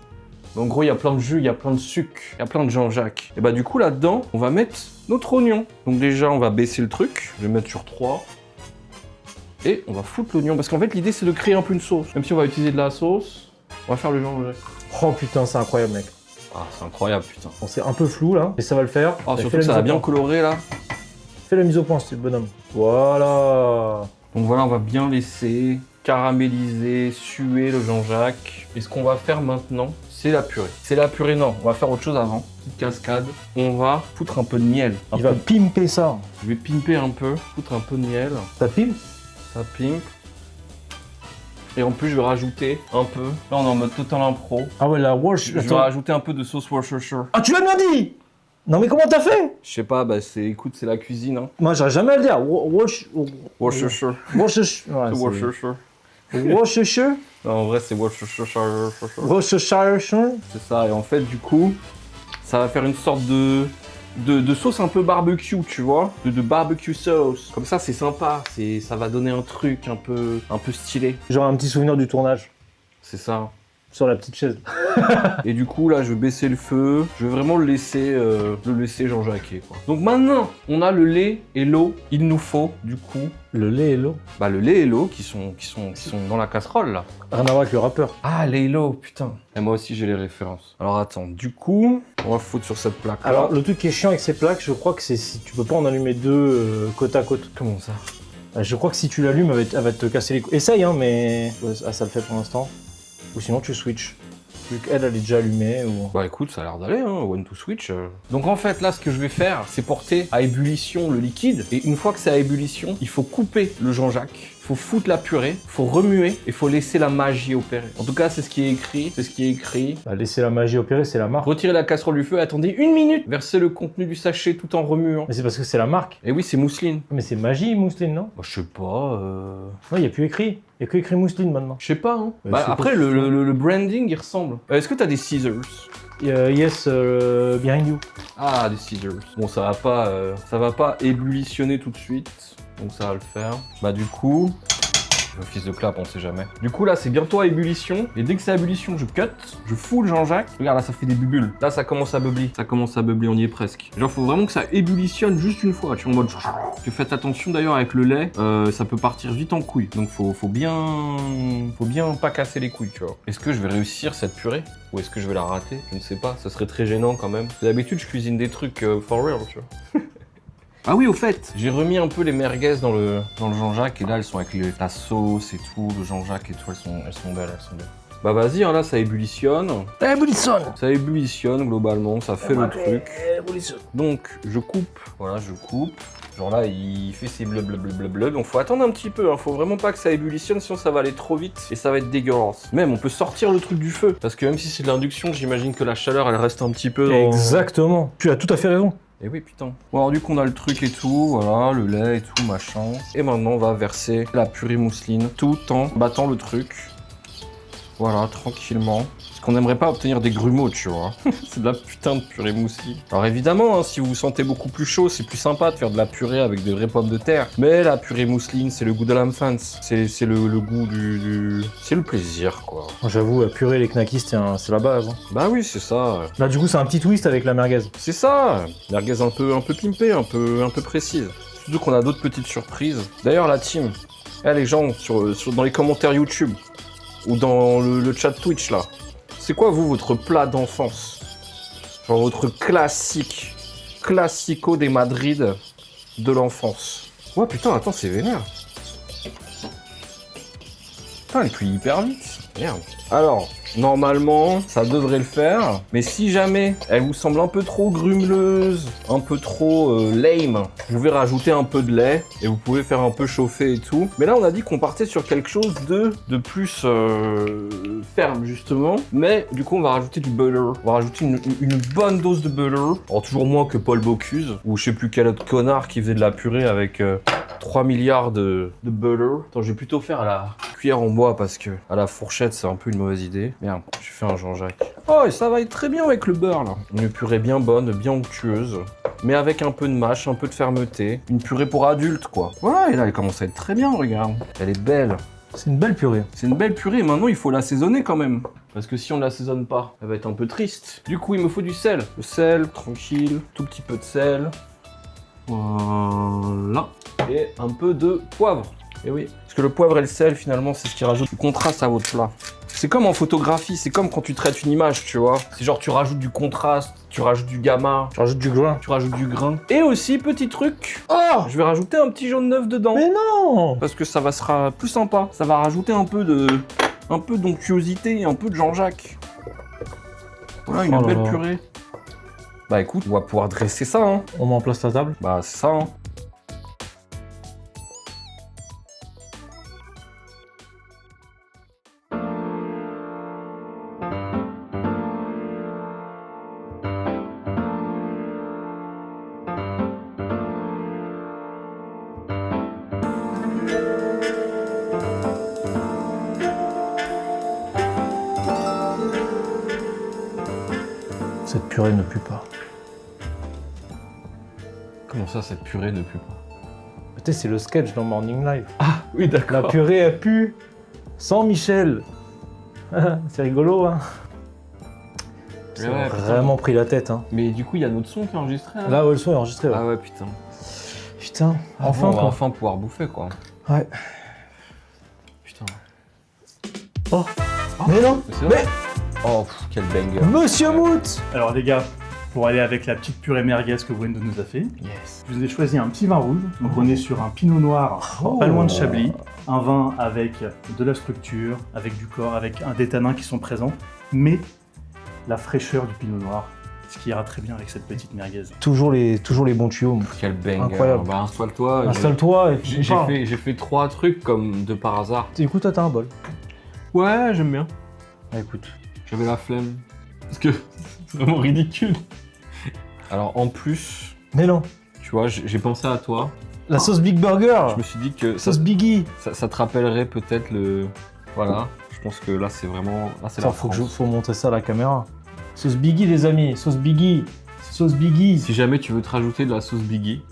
Mais en gros, il y a plein de jus, il y a plein de sucre, il y a plein de Jean-Jacques. Et bah du coup, là-dedans, on va mettre notre oignon. Donc déjà, on va baisser le truc. Je vais mettre sur 3. Et on va foutre l'oignon, parce qu'en fait l'idée c'est de créer un peu une sauce. Même si on va utiliser de la sauce, on va faire le Jean-Jacques. Oh putain, c'est incroyable, mec. Ah, c'est incroyable, putain. Bon, c'est un peu flou là, mais ça va le faire. Ah, surtout que ça va bien colorer là. Fais la mise au point, ce bonhomme. Voilà. Donc voilà, on va bien laisser caraméliser, suer le Jean-Jacques. Et ce qu'on va faire maintenant, c'est la purée. C'est la purée, non, on va faire autre chose avant. Petite cascade. On va foutre un peu de miel. Il va pimper ça. Je vais pimper un peu, foutre un peu de miel. Ça pimpe? Ça pimpe. Et en plus, je vais rajouter un peu. Là, on est en mode total impro. Ah ouais, la wash. Je vais rajouter un peu de sauce Worcestershire. Ah, tu l'as bien dit! Non, mais comment t'as fait? Je sais pas, bah écoute, c'est la cuisine. Hein. Moi, j'arrive jamais à le dire. Worcestershire. Worcestershire. Worcestershire? Non, en vrai, c'est Worcestershire. Worcestershire. C'est ça. Et en fait, du coup, ça va faire une sorte de sauce un peu barbecue, tu vois, de barbecue sauce. Comme ça, c'est sympa, ça va donner un truc un peu stylé. Genre un petit souvenir du tournage. C'est ça. Sur la petite chaise. Et du coup, là, je vais baisser le feu. Je vais vraiment le laisser Jean-Jacques, quoi. Donc maintenant, on a le lait et l'eau. Il nous faut, du coup... Le lait et l'eau? Bah, le lait et l'eau qui sont dans la casserole, là. Rien à voir avec le rappeur. Ah, lait et l'eau, putain. Et moi aussi, j'ai les références. Alors, attends. Du coup, on va foutre sur cette plaque-là. Alors, le truc qui est chiant avec ces plaques, je crois que c'est si tu peux pas en allumer deux côte à côte. Comment ça? Je crois que si tu l'allumes, elle va te casser les couilles. Essaye, hein, mais... Ah, ça le fait pour l'instant. Ou sinon, tu switches. Vu qu'elle, elle est déjà allumée ou... Bah écoute, ça a l'air d'aller, hein, one to switch. Donc en fait, là, ce que je vais faire, c'est porter à ébullition le liquide. Et une fois que c'est à ébullition, il faut couper le Jean-Jacques. Faut foutre la purée, faut remuer et faut laisser la magie opérer. En tout cas, c'est ce qui est écrit. Bah, laisser la magie opérer, c'est la marque. Retirez la casserole du feu, attendez 1 minute. Versez le contenu du sachet tout en remuant. Mais c'est parce que c'est la marque. Et oui, c'est mousseline. Mais c'est magie, mousseline, non? Bah, je sais pas. Ouais, y a plus écrit. Y a que écrit mousseline maintenant. Je sais pas, hein. Bah, après, le branding, il ressemble. Est-ce que t'as des scissors? Yes, behind you. Ah, des scissors. Bon, ça va pas ébullitionner tout de suite. Donc ça va le faire. Bah du coup... Le fils de clap, on sait jamais. Du coup là c'est bientôt à ébullition. Et dès que c'est à ébullition, je cut, je fous le Jean-Jacques. Regarde là ça fait des bulles. Là ça commence à bubbler. On y est presque. Genre faut vraiment que ça ébullitionne juste une fois. Tu vois en mode... Tu faites attention d'ailleurs avec le lait, ça peut partir vite en couille. Donc faut bien pas casser les couilles, tu vois. Est-ce que je vais réussir cette purée? Ou est-ce que je vais la rater? Je ne sais pas, ça serait très gênant quand même. D'habitude je cuisine des trucs for real, tu vois. Ah oui, au fait, j'ai remis un peu les merguez dans le Jean-Jacques et là elles sont avec la sauce et tout, le Jean-Jacques et tout, elles sont belles. Bah vas-y, hein, là ça ébullitionne. Ça ébullitionne globalement, ça fait le truc. Donc je coupe, voilà, je coupe. Genre là il fait ses bleu, donc faut attendre un petit peu, hein. Faut vraiment pas que ça ébullitionne sinon ça va aller trop vite et ça va être dégueulasse. Même on peut sortir le truc du feu, parce que même si c'est de l'induction, j'imagine que la chaleur elle reste un petit peu dans... Exactement, tu as tout à fait raison. Et oui, putain. Bon, alors du coup, on a le truc et tout, voilà, le lait et tout, machin. Et maintenant, on va verser la purée mousseline tout en battant le truc. Voilà, tranquillement. Parce qu'on n'aimerait pas obtenir des grumeaux, tu vois. C'est de la putain de purée mousseline. Alors évidemment, hein, si vous vous sentez beaucoup plus chaud, c'est plus sympa de faire de la purée avec des vraies pommes de terre. Mais la purée mousseline, c'est le goût de l'enfance. C'est le goût du... C'est le plaisir, quoi. J'avoue, la purée, les knackis, c'est la base. Hein. Bah oui, c'est ça. Là, du coup, c'est un petit twist avec la merguez. C'est ça. Merguez un peu pimpée, un peu précise. Surtout qu'on a d'autres petites surprises. D'ailleurs, la team, les gens, dans les commentaires YouTube, ou dans le chat Twitch, là, c'est quoi, vous, votre plat d'enfance? Genre votre classico des Madrid de l'enfance. Ouais, putain, attends, c'est vénère. Putain, elle cuit hyper vite. Merde. Alors, normalement, ça devrait le faire. Mais si jamais elle vous semble un peu trop grumeleuse, un peu trop lame, vous pouvez rajouter un peu de lait et vous pouvez faire un peu chauffer et tout. Mais là, on a dit qu'on partait sur quelque chose de plus ferme, justement. Mais du coup, on va rajouter du butter. On va rajouter une bonne dose de butter. Alors, toujours moins que Paul Bocuse, ou je sais plus quel autre connard qui faisait de la purée avec 3 milliards de butter. Attends, je vais plutôt faire à la cuillère en bois parce que à la fourchette, c'est un peu une mauvaise idée. Merde, j'ai fait un Jean-Jacques. Oh, et ça va être très bien avec le beurre, là. Une purée bien bonne, bien onctueuse, mais avec un peu de mâche, un peu de fermeté. Une purée pour adultes, quoi. Voilà, et là, elle commence à être très bien, regarde. Elle est belle. C'est une belle purée. C'est une belle purée, maintenant, il faut l'assaisonner quand même. Parce que si on ne l'assaisonne pas, elle va être un peu triste. Du coup, il me faut du sel. Le sel, tranquille, tout petit peu de sel. Voilà. Et un peu de poivre. Et oui. Parce que le poivre et le sel, finalement, c'est ce qui rajoute du contraste à votre plat. C'est comme en photographie, c'est comme quand tu traites une image, tu vois. C'est genre, tu rajoutes du contraste, tu rajoutes du gamma, tu rajoutes du grain. Tu rajoutes du grain. Et aussi, petit truc, je vais rajouter un petit jaune d'œuf dedans. Mais non! Parce que ça sera plus sympa. Ça va rajouter un peu d'onctuosité, un peu de Jean-Jacques. Voilà, une belle purée. Bah écoute, on va pouvoir dresser ça, hein. On met en place la table. Bah c'est ça, hein. Cette purée ne pue pas. Comment ça, cette purée ne pue pas? Peut-être c'est le sketch dans Morning Live. Ah oui, d'accord. La purée, elle pue sans Michel. C'est rigolo, hein. C'est vraiment pris la tête, hein. Mais du coup, il y a notre son qui est enregistré. Hein. Là, ouais, le son est enregistré. Ouais. Ah ouais, putain. Putain, enfin, bon, on va enfin pouvoir bouffer, quoi. Ouais. Putain. Oh, mais non. Mais... Oh, quel banger. Monsieur Mout. Alors les gars, pour aller avec la petite purée merguez que Wendo nous a fait, je vous ai choisi un petit vin rouge. Donc on est sur un pinot noir, pas loin de Chablis. Un vin avec de la structure, avec du corps, avec des tanins qui sont présents, mais la fraîcheur du pinot noir, ce qui ira très bien avec cette petite merguez. Toujours les bons tuyaux. Quel banger. Incroyable. Bah installe-toi. Installe-toi et j'ai fait 3 trucs comme de par hasard. Écoute, toi t'as un bol. Ouais, j'aime bien. Ah, écoute. J'avais la flemme. Parce que c'est vraiment ridicule. Alors en plus... Mais non. Tu vois, j'ai pensé à toi. La sauce Big Burger. Je me suis dit que... Sauce Biggie. Ça te rappellerait peut-être le... Voilà. Je pense que là c'est vraiment... Là c'est la France. Faut montrer ça à la caméra. Sauce Biggie les amis. Sauce Biggie. Sauce Biggie. Si jamais tu veux te rajouter de la sauce Biggie.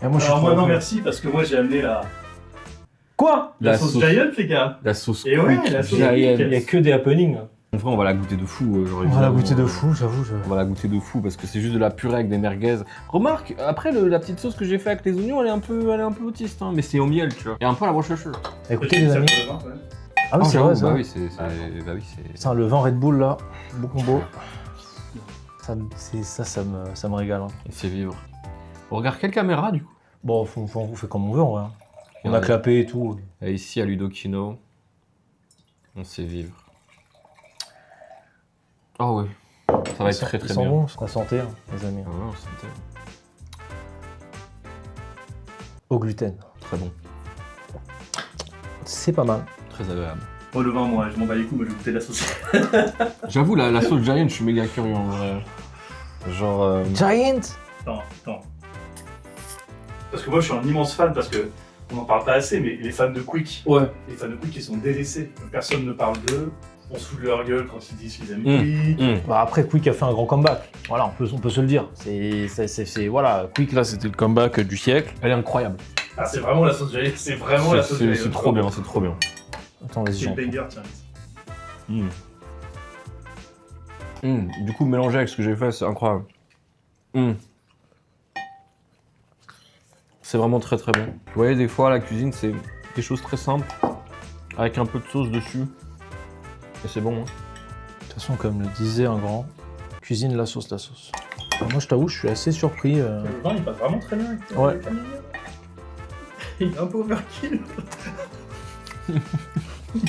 Et moi, alors moi non merci parce que moi j'ai amené la... Quoi? La sauce Giant les gars. La sauce et ouais, la sauce Giant. Il n'y a que des happenings. En vrai, on va la goûter de fou. On va la goûter de fou, j'avoue. On va la goûter de fou parce que c'est juste de la purée avec des merguez. Remarque, après la petite sauce que j'ai fait avec les oignons, elle est un peu autiste, hein, mais c'est au miel, tu vois. Et un peu à la brochure. Écoutez les amis. Ah oui, c'est vrai ça. Bah oui, c'est. Putain, le vin Red Bull là, beau combo. Ça me régale. Hein. Et c'est vivre. On regarde quelle caméra du coup? Bon, on fait comme on veut en vrai. On a clapé et tout. Et ici à Ludokino, on sait vivre. Oh ouais, ça va être très très bien. Bon, la santé, hein, les amis. Ah ouais, santé. Au gluten. Très bon. C'est pas mal. Très agréable. Oh le vin, moi je m'en bats les coups, moi je vais goûter la sauce. J'avoue, la sauce Giant, je suis méga curieux en vrai. Genre... Giant? Attends. Parce que moi, je suis un immense fan, parce que on n'en parle pas assez, mais les fans de Quick, les fans de Quick, ils sont délaissés. Personne ne parle d'eux. On se fout de leur gueule quand ils disent qu'ils aiment Quick. Bah après, Quick a fait un grand comeback. Voilà, on peut se le dire. Voilà, Quick là, c'était le comeback du siècle. Elle est incroyable. Ah, c'est vraiment la sauce Jalil. C'est vraiment la sauce Jalil. C'est trop bien, c'est trop bien. Attends, vas-y. C'est le banger, tiens. Du coup, mélangé avec ce que j'ai fait, c'est incroyable. C'est vraiment très très bon. Vous voyez, des fois, la cuisine, c'est des choses très simples, avec un peu de sauce dessus. Et c'est bon. Hein. De toute façon, comme le disait un grand, cuisine la sauce, la sauce. Alors moi, je t'avoue, je suis assez surpris. Le vin, il passe vraiment très bien. Ouais. Il est un peu overkill.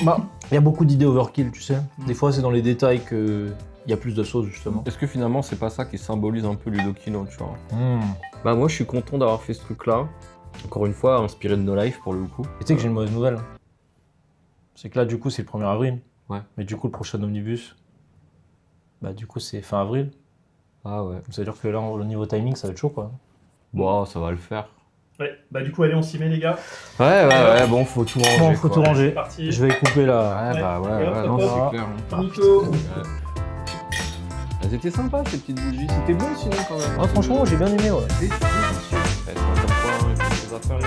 Bah, il y a beaucoup d'idées overkill, tu sais. Des fois, c'est dans les détails qu'il y a plus de sauce, justement. Est-ce que finalement, c'est pas ça qui symbolise un peu Ludokino, tu vois Bah moi, je suis content d'avoir fait ce truc-là. Encore une fois, inspiré de No Life, pour le coup. Et tu sais que j'ai une mauvaise nouvelle. C'est que là, du coup, c'est le 1er avril. Ouais. Mais du coup, le prochain omnibus, bah du coup, c'est fin avril. Ah ouais. Ça veut dire que là, au niveau timing, ça va être chaud, quoi. Bon, ça va le faire. Ouais, bah du coup, allez, on s'y met, les gars. Ouais, bon, faut tout ranger. Bon, faut tout ranger. C'est parti. Je vais couper là. Ouais, non, c'est clair. Nico. Elles étaient sympas, ces petites bougies. C'était bon, sinon, quand même. Ah, franchement, j'ai bien aimé, ouais. C'est délicieux. Elles sont comme quoi, il faut des affaires.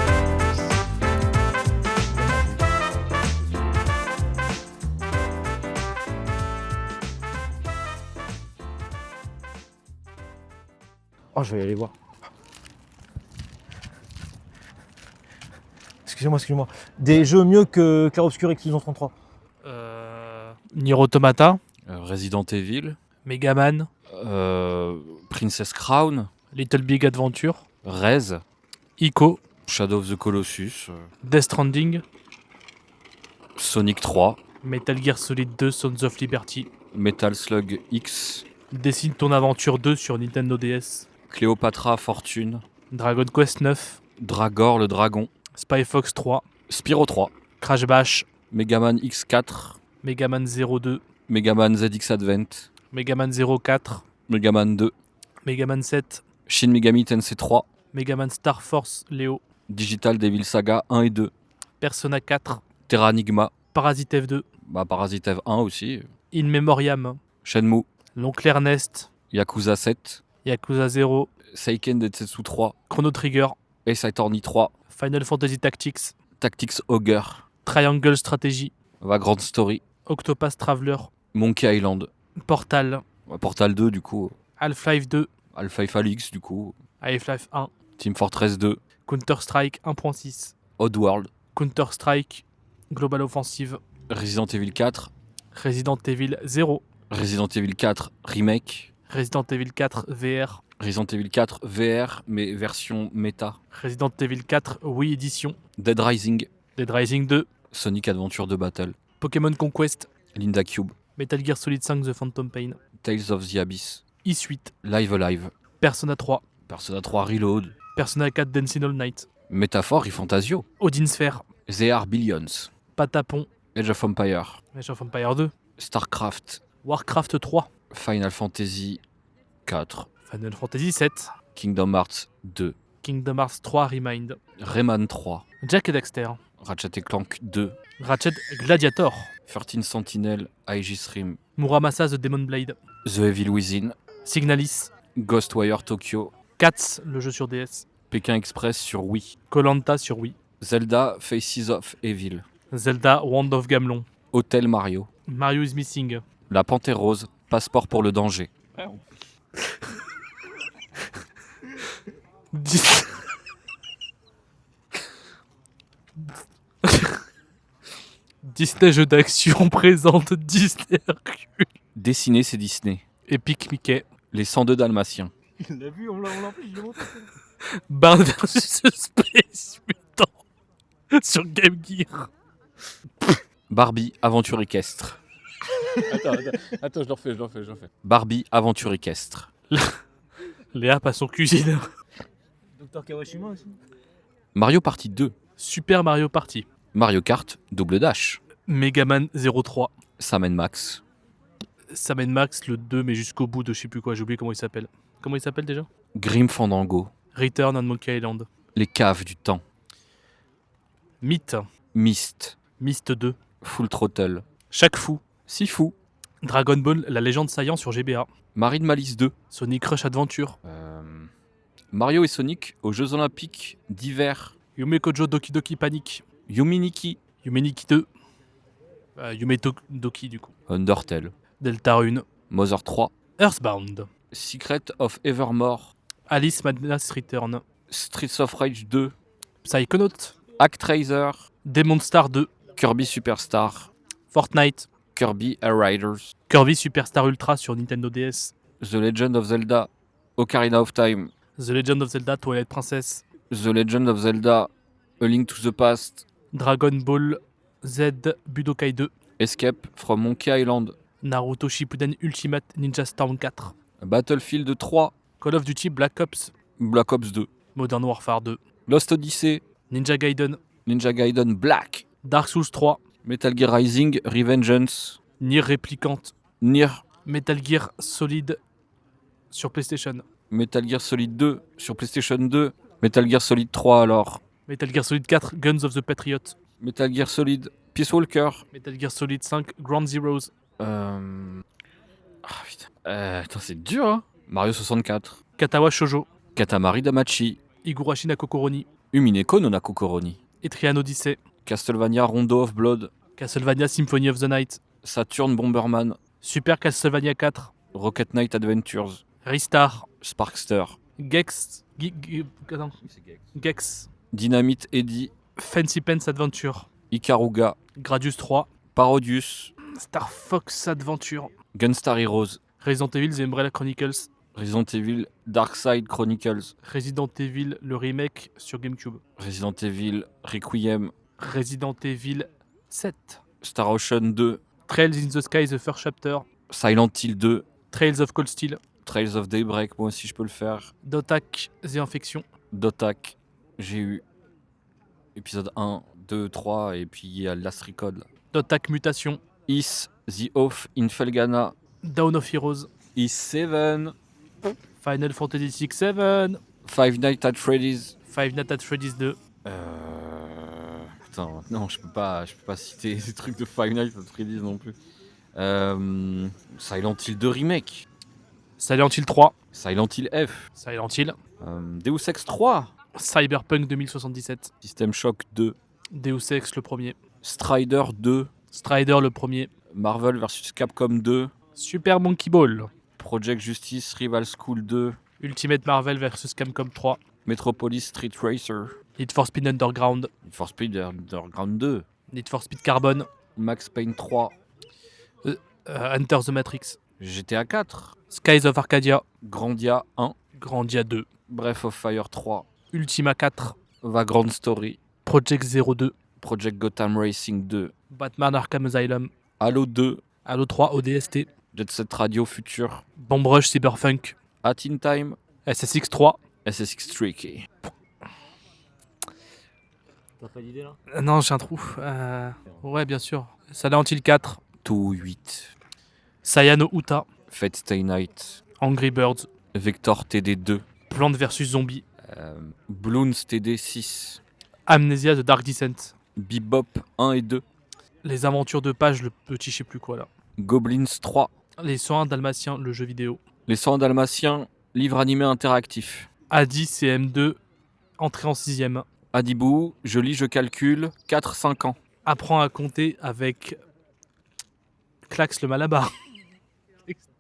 Oh, je vais aller voir. Excusez-moi. Des jeux mieux que Clair Obscur Explosion 33. Nier Automata, Resident Evil, Megaman, Princess Crown, Little Big Adventure, Rez, Ico, Shadow of the Colossus, Death Stranding, Sonic 3, Metal Gear Solid 2 Sons of Liberty, Metal Slug X, Dessine ton aventure 2 sur Nintendo DS, Cléopatra Fortune, Dragon Quest 9, Dragor le Dragon, Spy Fox 3, Spyro 3, Crash Bash, Megaman X4, Megaman 02, Megaman ZX Advent, Megaman 04, Megaman 2, Megaman 7, Shin Megami Tensei 3, Megaman Star Force Léo, Digital Devil Saga 1 et 2, Persona 4, Terranigma, Parasite F2, Parasite Eve 1 aussi, In Memoriam, Shenmue, L'Oncle Ernest, Yakuza 7, Yakuza 0, Seiken Densetsu 3, Chrono Trigger, Ace Attorney 3, Final Fantasy Tactics, Tactics Ogre, Triangle Strategy, Vagrant Story, Octopath Traveler, Monkey Island, Portal, Portal 2 du coup, Half-Life 2, Half-Life Alyx du coup, Half-Life 1, Team Fortress 2, Counter-Strike 1.6, Oddworld, Counter-Strike, Global Offensive, Resident Evil 4, Resident Evil 0, Resident Evil 4 Remake, Resident Evil 4 VR, Resident Evil 4 VR mais version méta, Resident Evil 4 Wii Edition, Dead Rising, Dead Rising 2, Sonic Adventure 2 Battle, Pokémon Conquest, Linda Cube, Metal Gear Solid 5 The Phantom Pain, Tales of the Abyss, E-Suite, Live Alive, Persona 3, Persona 3 Reload, Persona 4 Dancing All Night, Métaphore et Fantasio, Odin Sphere, They Are Billions, Patapon, Age of Empire, Age of Empire 2, Starcraft, Warcraft 3, Final Fantasy 4, Final Fantasy 7, Kingdom Hearts 2, Kingdom Hearts 3 Remind, Rayman 3, Jack et Daxter, Ratchet & Clank 2, Ratchet Gladiator, 13 Sentinel, Aegis Rim, Muramasa The Demon Blade, The Evil Within, Signalis, Ghostwire Tokyo, Cats, le jeu sur DS, Pékin Express sur Wii, Koh-Lanta sur Wii, Zelda Faces of Evil, Zelda Wand of Gamelon, Hotel Mario, Mario is Missing, La Panthère Rose, Passeport pour le danger. Disney jeux d'action présente Disney Hercule. Dessiner, c'est Disney. Epic Mickey. Les 102 Dalmatiens. Il l'a vu, on l'a pris, je l'ai montré. Bard vs Space Mutant sur Game Gear. Barbie, aventure équestre. Attends, je le refais. Barbie, aventure équestre. Léa passe son cuisine. Dr Kawashima aussi. Mario Party 2. Super Mario Party. Mario Kart, Double Dash. Megaman 03. Sam & Max. Sam & Max, le 2, mais jusqu'au bout de je sais plus quoi, j'ai oublié comment il s'appelle. Comment il s'appelle déjà? Grim Fandango. Return on Monkey Island. Les caves du temps. Myth. Myst. Myst 2. Full Throttle. Chaque fou. Sifu. Dragon Ball, la légende saillant sur GBA. Marine Malice 2. Sonic Rush Adventure. Mario et Sonic aux Jeux Olympiques d'hiver. Yume Kojo Doki Doki Panic. Yuminiki. Yumeniki 2. Yume Doki du coup. Undertale. Deltarune. Mother 3. Earthbound. Secret of Evermore. Alice Madness Return. Streets of Rage 2. Psychonaut. Actraiser. Demon Star 2. Kirby Superstar. Fortnite. Kirby Air Riders. Kirby Superstar Ultra sur Nintendo DS. The Legend of Zelda. Ocarina of Time. The Legend of Zelda Twilight Princess. The Legend of Zelda. A Link to the Past. Dragon Ball Z Budokai 2. Escape from Monkey Island. Naruto Shippuden Ultimate Ninja Storm 4. Battlefield 3. Call of Duty Black Ops. Black Ops 2. Modern Warfare 2. Lost Odyssey. Ninja Gaiden. Ninja Gaiden Black. Dark Souls 3. Metal Gear Rising Revengeance. Nier Replicant. Nier. Metal Gear Solid sur PlayStation. Metal Gear Solid 2 sur PlayStation 2. Metal Gear Solid 3 alors. Metal Gear Solid 4 Guns of the Patriot. Metal Gear Solid Peace Walker. Metal Gear Solid 5 Ground Zeroes. Ah putain. Attends, c'est dur hein. Mario 64. Katawa Shoujo. Katamari Damacy. Higurashi Nakokoroni. Umineko no Nakokoroni. Etrian Odyssey. Castlevania Rondo of Blood. Castlevania Symphony of the Night. Saturn Bomberman. Super Castlevania 4. Rocket Knight Adventures. Ristar. Sparkster. Gex. Gex. Dynamite Eddy. Fancy Pants Adventure. Ikaruga. Gradius 3. Parodius. Star Fox Adventure. Gunstar Heroes. Resident Evil The Umbrella Chronicles. Resident Evil Dark Side Chronicles. Resident Evil le remake sur GameCube. Resident Evil Requiem. Resident Evil 7. Star Ocean 2. Trails in the Sky The First Chapter. Silent Hill 2. Trails of Cold Steel. Trails of Daybreak, moi aussi je peux le faire. Dotak The Infection. Dotak, j'ai eu épisode 1, 2, 3 et puis il y a Last Record. Dotak Mutation. Is The Oath in Felgana. Down of Heroes. Is 7. Final Fantasy 6 7. Five Nights at Freddy's. Five Nights at Freddy's 2. Putain, non, je peux pas citer des trucs de Five Nights at Freddy's non plus. Silent Hill 2 Remake. Silent Hill 3. Silent Hill F. Silent Hill. Deus Ex 3. Cyberpunk 2077. System Shock 2. Deus Ex le premier. Strider 2. Strider le premier. Marvel vs Capcom 2. Super Monkey Ball. Project Justice Rival School 2. Ultimate Marvel vs Capcom 3. Metropolis Street Racer. Need for Speed Underground. Need for Speed Underground 2. Need for Speed Carbon. Max Payne 3. Enter the Matrix. GTA 4. Skies of Arcadia. Grandia 1. Grandia 2. Breath of Fire 3. Ultima 4. Vagrant Story. Project 02. Project Gotham Racing 2. Batman Arkham Asylum. Halo 2. Halo 3 ODST. Jet Set Radio Future, Bomb Rush Cyberpunk, At In Time, SSX 3, SSX Tricky. T'as pas d'idée là Non, j'ai un trou. Ouais, bien sûr. Silent Hill 4, 2-8, Sayano Uta, Fate Stay Night, Angry Birds, Vector TD2, Plants vs Zombies, Bloons TD6, Amnesia The Dark Descent, Bebop 1 et 2, Les Aventures de Page, le petit je sais plus quoi là, Goblins 3, Les 101 Dalmatiens, le jeu vidéo, Les 100 Dalmatiens, livre animé interactif, Adi CM2, entrée en 6ème, Adibou, je lis, je calcule, 4-5 ans. Apprends à compter avec Klax le Malabar,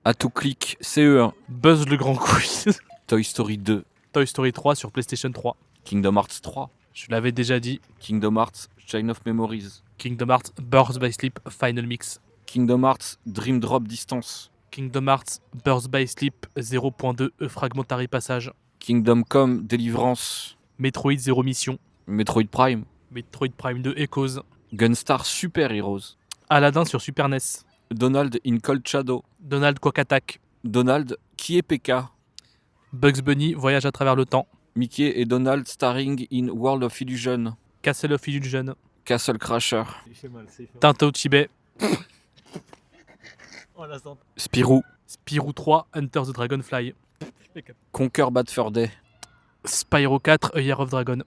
À tout clic, CE1, Buzz le Grand Quiz, Toy Story 2, Toy Story 3 sur PlayStation 3, Kingdom Hearts 3, je l'avais déjà dit, Kingdom Hearts Chain of Memories, Kingdom Hearts Birth by Sleep Final Mix, Kingdom Hearts Dream Drop Distance, Kingdom Hearts Birth by Sleep 0.2 Fragmentary Passage, Kingdom Come Deliverance, Metroid Zero Mission, Metroid Prime, Metroid Prime 2 Echoes, Gunstar Super Heroes, Aladdin sur Super NES, Donald in Cold Shadow, Donald Quack Attack, Donald qui est PK, Bugs Bunny Voyage à travers le temps, Mickey et Donald starring in World of Illusion, Castle of Illusion, Castle Crasher, Tintin au Tibet, Oh la sente. Spirou, Spyro 3, Hunter the Dragonfly. Conquer Bad Fur Day. Spyro 4, A Year of Dragon.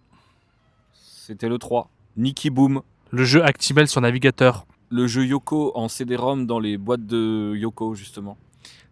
C'était le 3. Nicky Boom. Le jeu Actimel sur navigateur. Le jeu Yoko en CD-ROM dans les boîtes de Yoko, justement.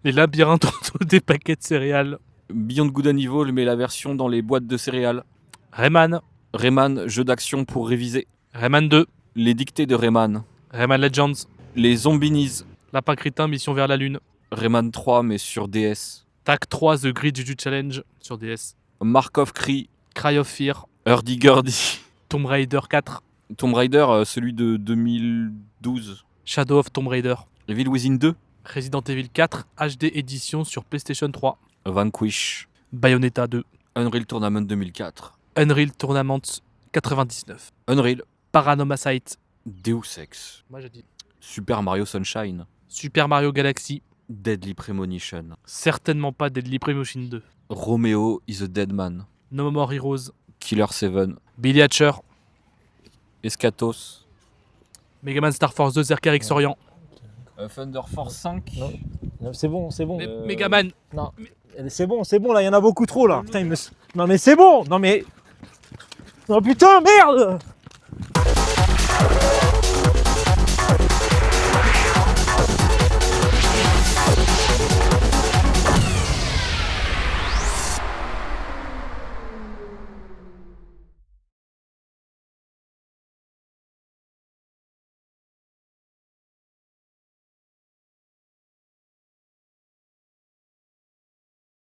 Les labyrinthes autour des paquets de céréales. Beyond Good and Evil, mais la version dans les boîtes de céréales. Rayman. Rayman, jeu d'action pour réviser. Rayman 2. Les dictées de Rayman. Rayman Legends. Les Zombinis. Lapin Crétin, Mission vers la Lune. Rayman 3, mais sur DS. TAC 3, The Great Juju Challenge sur DS. Mark of Cree. Cry of Fear. Hurdy-Gurdy. Tomb Raider 4. Tomb Raider, celui de 2012. Shadow of Tomb Raider. Evil Within 2. Resident Evil 4, HD édition sur PlayStation 3. Vanquish. Bayonetta 2. Unreal Tournament 2004. Unreal Tournament 99. Unreal. Paranomacite. Deus Ex. Moi j'ai dit. Super Mario Sunshine. Super Mario Galaxy. Deadly Premonition. Certainement pas Deadly Premonition 2. Romeo is a Dead Man. No More Heroes. Killer 7. Billy Hatcher. Escatos. Mega Man Star Force 2, Zerkarix Orient. Thunder Force 5. Non, c'est bon, c'est bon. Mega Man. Non, c'est bon, là, il y en a beaucoup trop, là. Putain, non, mais c'est bon. Non, mais... Non, putain, merde.